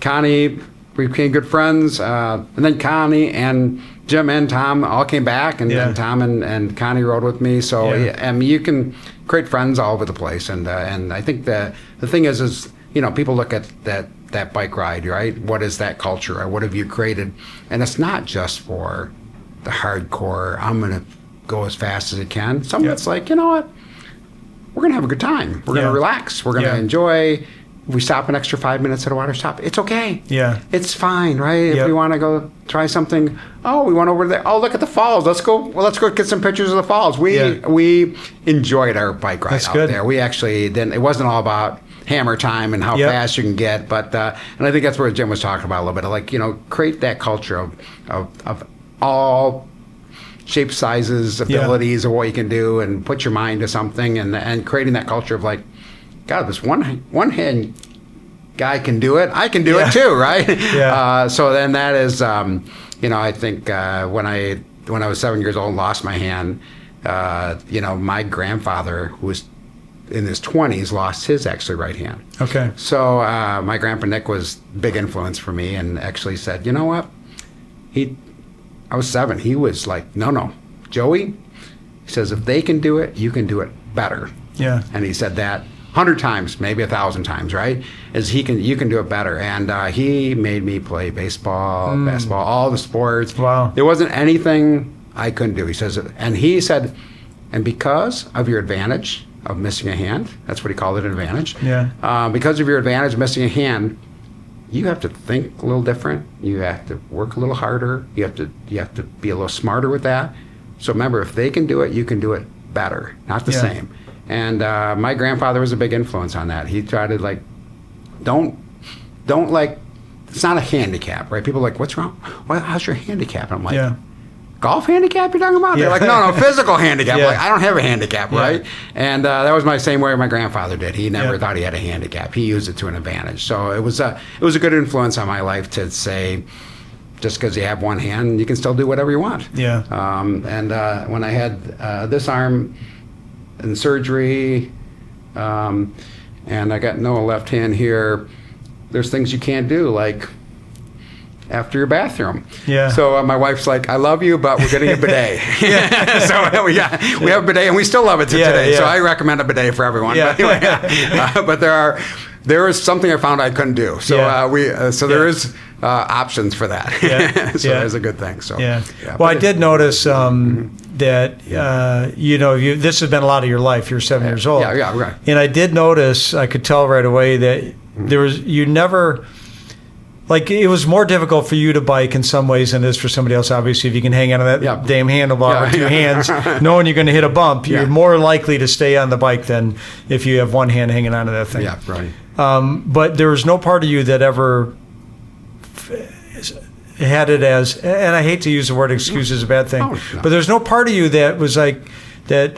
Connie, we became good friends, and then Connie and Jim and Tom all came back, and Yeah. then Tom and Connie rode with me. So Yeah. I mean, you can create friends all over the place, and I think the thing is people look at that bike ride, right? What is that culture, or what have you created? And it's not just for the hardcore, I'm going to go as fast as I can. Some of it's like, you know what? We're going to have a good time. We're going Yeah. to relax. We're going to Yeah. enjoy. If we stop an extra 5 minutes at a water stop, it's okay. Yeah. It's fine, right? Yep. If we want to go try something, we went over there. Oh, look at the falls. Let's go get some pictures of the falls. We enjoyed our bike ride That's out good. there. We actually didn't. It wasn't all about hammer time and how Yep. fast you can get, but and I think that's where Jim was talking about a little bit. Like, create that culture of all shapes, sizes, abilities of what you can do, and put your mind to something, and creating that culture of like, God, this one hand guy can do it. I can do it too, right? Yeah. So then that is, I think when I was 7 years old and lost my hand, my grandfather, who was in his 20s, lost his actually right hand. Okay. So my grandpa Nick was big influence for me, and actually said, you know what? I was 7. He was like, no, Joey. He says, if they can do it, you can do it better. Yeah. And he said that 100 times, maybe 1,000 times, right? You can do it better. And he made me play baseball, basketball, all the sports. Wow. There wasn't anything I couldn't do. He says, and because of your advantage of missing a hand, that's what he called it, an advantage. Yeah. Because of your advantage of missing a hand, you have to think a little different. You have to work a little harder. You have to be a little smarter with that. So remember, if they can do it, you can do it better, not the same. And my grandfather was a big influence on that. He tried to don't like, it's not a handicap, right? People are like, what's wrong? Well, how's your handicap? And I'm like, golf handicap you're talking about? Yeah. They're like, no, physical handicap. Yeah. Like, I don't have a handicap, Yeah. right? And that was my same way my grandfather did. He never Yeah. thought he had a handicap. He used it to an advantage. So it was a good influence on my life to say, just because you have one hand, you can still do whatever you want. Yeah. And when I had this arm in surgery, and I got no left hand here, there's things you can't do, like after your bathroom. Yeah. So my wife's like, I love you, but we're getting a bidet. So we have a bidet, and we still love it today. So I recommend a bidet for everyone. Yeah. But anyway, but there is something I found I couldn't do. So there is options for that. Yeah. So Yeah. it's a good thing. So Yeah. Well, I did notice that this has been a lot of your life. You're 7 years old. Yeah, right. And I did notice, I could tell right away that you never. Like, it was more difficult for you to bike in some ways than it is for somebody else. Obviously, if you can hang on to that damn handlebar with two hands, knowing you're going to hit a bump, you're more likely to stay on the bike than if you have one hand hanging onto that thing. Yeah, right. But there was no part of you that ever had it as, and I hate to use the word excuse is a bad thing, but there's no part of you that was like that.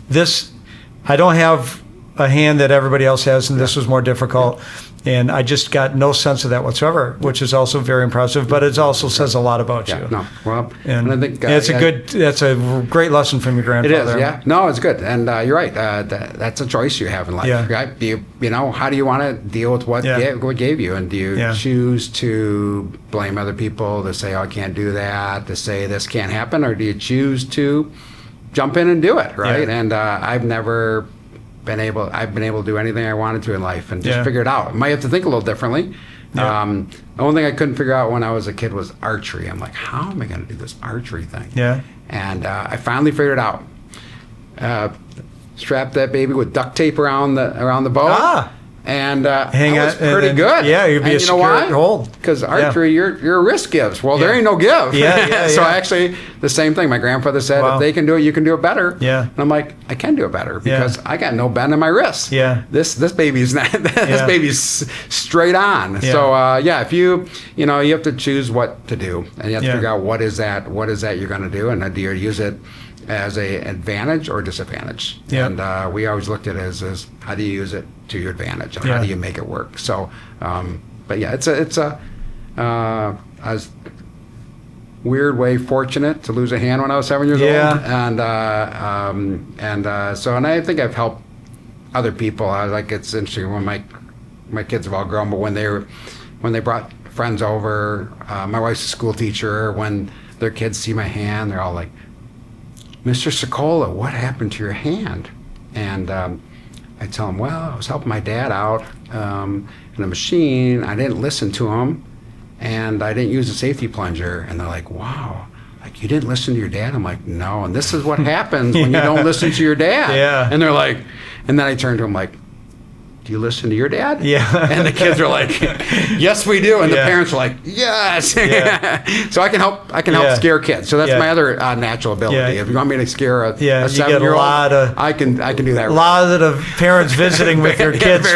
This, I don't have a hand that everybody else has, and this was more difficult. And I just got no sense of that whatsoever, which is also very impressive. But it also says a lot about you. No, well, and I think that's a great lesson from your grandfather. It is, yeah. No, it's good, and you're right. That's a choice you have in life. Yeah. Right? Do you know, how do you want to deal with what gave you, and do you choose to blame other people, to say, "Oh, I can't do that," to say this can't happen, or do you choose to jump in and do it? Right? Yeah. And I've been able to do anything I wanted to in life, and just figure it out. I might have to think a little differently. Yeah. The only thing I couldn't figure out when I was a kid was archery. I'm like, how am I going to do this archery thing? Yeah. And I finally figured it out. Strap that baby with duct tape around the bow. And hang that was on, pretty good. Yeah, you'd be and a secure hold. Because archery, your wrist gives. Well, there ain't no give. Yeah, So actually, the same thing. My grandfather said, if they can do it, you can do it better. Yeah. And I'm like, I can do it better because I got no bend in my wrist. Yeah. This baby's not. This baby's straight on. Yeah. So if you have to choose what to do, and you have to figure out what is that you're going to do, and do you use it as a advantage or disadvantage? Yeah. And we always looked at it as how do you use it to your advantage, and how do you make it work? So, but yeah, it's a I was weird way fortunate to lose a hand when I was 7 years old, and I think I've helped other people. It's interesting when my kids have all grown, but when they brought friends over, my wife's a school teacher. When their kids see my hand, they're all like, "Mr. Cekola, what happened to your hand?" And I tell them, well, I was helping my dad out in a machine. I didn't listen to him, and I didn't use a safety plunger. And they're like, wow, like you didn't listen to your dad? I'm like, no. And this is what happens when you don't listen to your dad. Yeah. And they're like, and then I turned to them like, do you listen to your dad? Yeah. And the kids are like, yes, we do. And the parents are like, yes. Yeah. So I can help scare kids. So that's my other natural ability. Yeah. If you want me to scare a you get 7-year-old, a lot of I can do that. a lot of parents visiting with their kids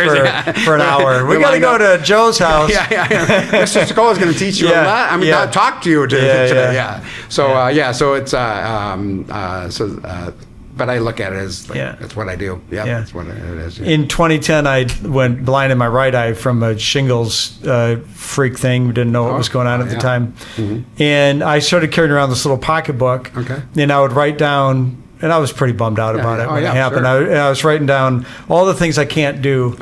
for an hour. We got to go to Joe's house. Mr. Cekola is going to teach you a lot. I mean, not talk to you today. Yeah. So it's but I look at it as that's what I do. That's what it is. Yeah. In 2010, I went blind in my right eye from a shingles freak thing. We didn't know what was going on at the time. Mm-hmm. And I started carrying around this little pocketbook. Okay. And I would write down, and I was pretty bummed out about it when it happened. Sure. I was writing down all the things I can't do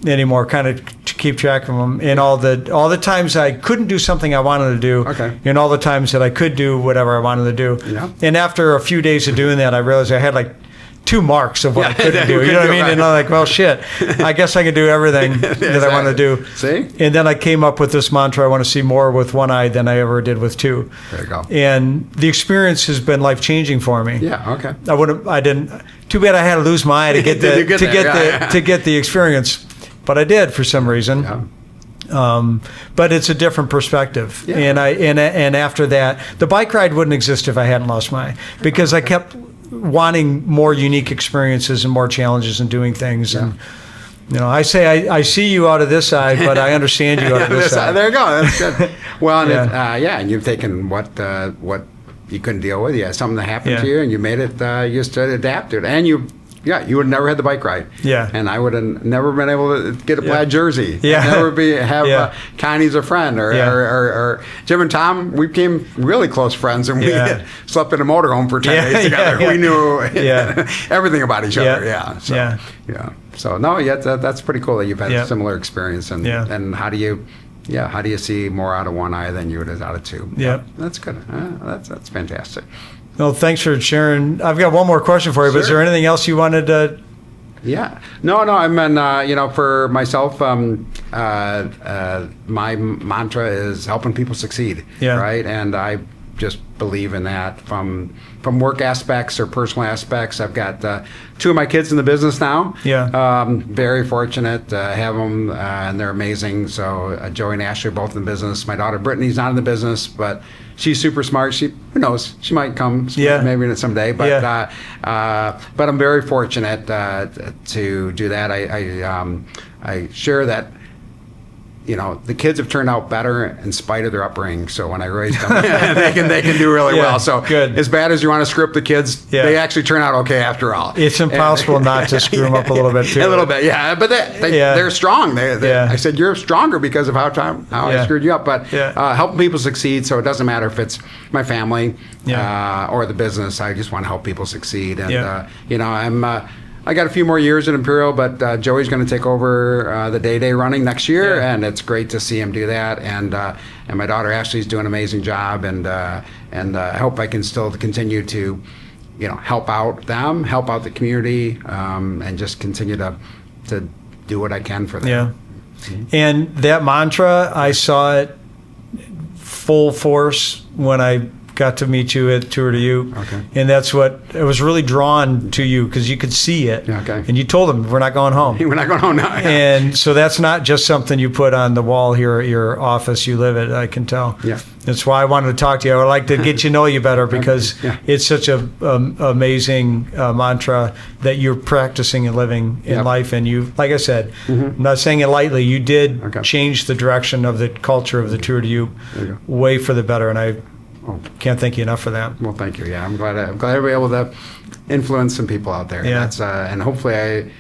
anymore, kind of to keep track of them, and all the times I couldn't do something I wanted to do, and all the times that I could do whatever I wanted to do. Yeah. And after a few days of doing that, I realized I had like 2 marks of what I couldn't do. You know what I mean? Right. And I'm like, well, shit, I guess I can do everything that I want to do. See? And then I came up with this mantra: I want to see more with one eye than I ever did with 2. There you go. And the experience has been life changing for me. Yeah. Okay. I didn't. Too bad I had to lose my eye to get to get the experience, but I did for some reason. Yeah. But it's a different perspective, and and after that, the bike ride wouldn't exist if I hadn't lost my eye, because I kept wanting more unique experiences and more challenges and doing things. And I say I see you out of this eye, but I understand you out of this eye. There you go. That's good. Well, and and you've taken what you couldn't deal with. You had something that happened to you, and you made it. You just adapted, and you would have never had the bike ride. Yeah. And I would have never been able to get a plaid jersey. Yeah. Never have Connie as a friend, or Jim and Tom. We became really close friends, and we slept in a motorhome for 10 days together. We knew everything about each other. Yeah. So, So that's pretty cool that you've had a similar experience. And how do you see more out of one eye than you would out of 2? Yeah. That's good. That's fantastic. Well, thanks for sharing. I've got one more question for you, but is there anything else you wanted to? Yeah. No, I mean, for myself, my mantra is helping people succeed. Yeah. Right. And I just believe in that from work aspects or personal aspects. I've got 2 of my kids in the business now. Yeah. Very fortunate to have them, and they're amazing. So Joey and Ashley are both in the business. My daughter Brittany's not in the business, but she's super smart. Who knows? She might come maybe someday. But but I'm very fortunate to do that. I share that, the kids have turned out better in spite of their upbringing. So when I raised them, they can do really well. So good. As bad as you want to screw up the kids, they actually turn out okay after all. It's impossible not to screw them up a little bit too. A little bit, yeah. But they're strong. I said, you're stronger because of how I screwed you up. But helping people succeed, so it doesn't matter if it's my family or the business. I just want to help people succeed. And, I got a few more years at Imperial, but Joey's going to take over the day running next year, and it's great to see him do that. And my daughter Ashley's doing an amazing job, and I hope I can still continue to, help out them, help out the community, and just continue to do what I can for them. Yeah. And that mantra, I saw it full force when I got to meet you at Tour to You. Okay. And that's what, I was really drawn to you because you could see it. Okay. And you told them, we're not going home. We're not going home now. And so that's not just something you put on the wall here at your office. You live it, I can tell. Yeah. That's why I wanted to talk to you. I would like to get to know you better because it's such a amazing mantra that you're practicing and living in life. And you, like I said, I'm not saying it lightly, you did change the direction of the culture of the Tour to You way for the better. And I can't thank you enough for that. Well, thank you. Yeah, I'm glad to be able to influence some people out there. Yeah. That's and hopefully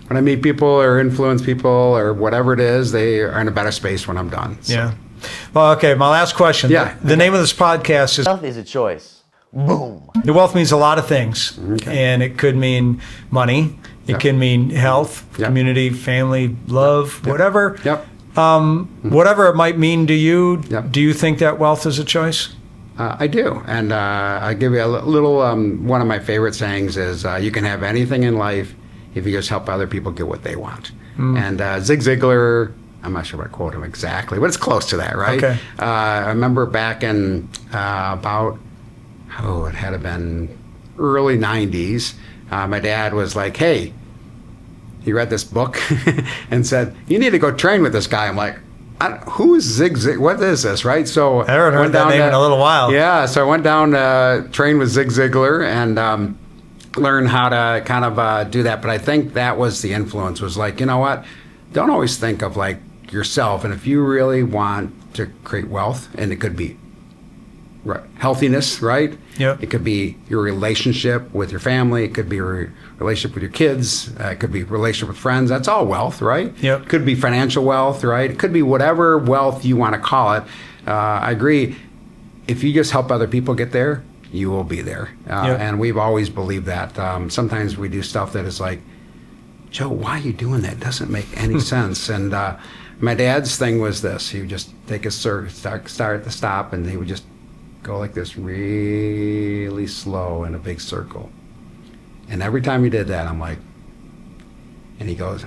when I meet people or influence people or whatever it is, they are in a better space when I'm done. So. Yeah. Well, okay. My last question. Yeah. The name of this podcast is Wealth is a choice. Boom. The wealth means a lot of things, and it could mean money. It can mean health, community, family, love, whatever. Yep. Whatever it might mean to you. Yep. Do you think that wealth is a choice? I do, and I'll give you a little. One of my favorite sayings is, "You can have anything in life if you just help other people get what they want." And Zig Ziglar, I'm not sure what I quote him exactly, but it's close to that, right? Okay. I remember back in it had to been early '90s. My dad was like, "Hey," he read this book and said, "You need to go train with this guy." I'm like, who is Zig Zig? What is this, right? So I haven't heard that name in a little while. Yeah, so I went down to train with Zig Ziglar and learn how to kind of do that. But I think that was the influence, was like, you know what? Don't always think of like yourself. And if you really want to create wealth, and it could be healthiness, right? Yep. It could be your relationship with your family. It could be your relationship with your kids. It could be relationship with friends. That's all wealth, right? Yep. It could be financial wealth, right? It could be whatever wealth you want to call it. I agree. If you just help other people get there, you will be there. And we've always believed that. Sometimes we do stuff that is like, Joe, why are you doing that? It doesn't make any sense. And my dad's thing was this. He would just take a start at the stop, and he would just go like this really slow in a big circle. And every time he did that, I'm like, and he goes,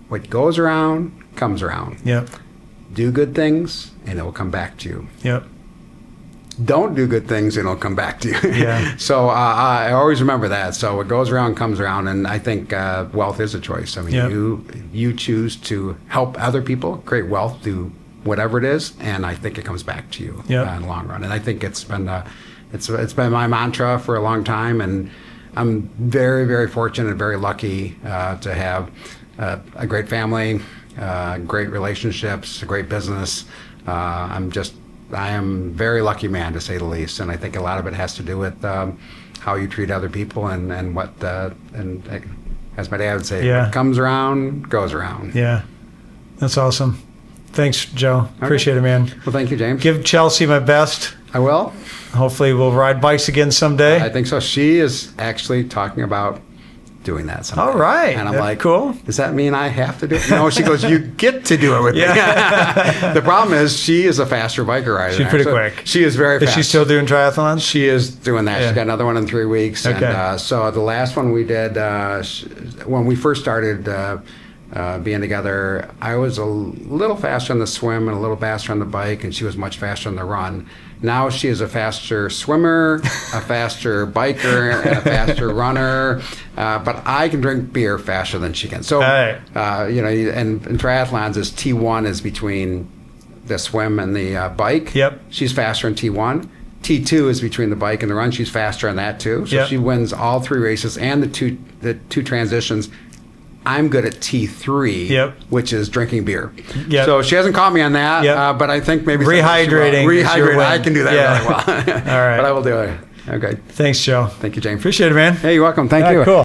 what goes around comes around. Yep. Do good things and it will come back to you. Yep. Don't do good things and it'll come back to you. Yeah. So I always remember that. So what goes around comes around, and I think wealth is a choice. I mean, you choose to help other people create wealth through whatever it is, and I think it comes back to you in the long run. And I think it's been my mantra for a long time, and I'm very, very fortunate and very lucky to have a great family, great relationships, a great business. I am a very lucky man, to say the least, and I think a lot of it has to do with how you treat other people and what as my dad would say, what comes around goes around. Yeah, that's awesome. Thanks, Joe. Appreciate it, man. Well, thank you, James. Give Chelsea my best. I will. Hopefully we'll ride bikes again someday. I think so. She is actually talking about doing that someday. All right. And I'm like, cool. Does that mean I have to do it? No, she goes, you get to do it with me. The problem is she is a faster biker rider. She's pretty quick. She is very fast. Is she still doing triathlons? She is doing that. Yeah. She's got another one in 3 weeks. Okay. And so the last one we did, when we first started being together, I was a little faster on the swim and a little faster on the bike, and she was much faster on the run. Now she is a faster swimmer, a faster biker, and a faster runner. But I can drink beer faster than she can. So, and in triathlons, is T1 is between the swim and the bike. Yep. She's faster in T1. T2 is between the bike and the run. She's faster on that too. So she wins all 3 races and the two transitions I'm good at T3, Yep. which is drinking beer. Yep. So she hasn't caught me on that, Yep. but I think maybe Rehydrating is your Rehydrating. win. I can do that Yeah. really well. All right. But I will do it. Okay. Thanks, Joe. Thank you, James. Appreciate it, man. Hey, you're welcome. Thank Yeah, you. cool.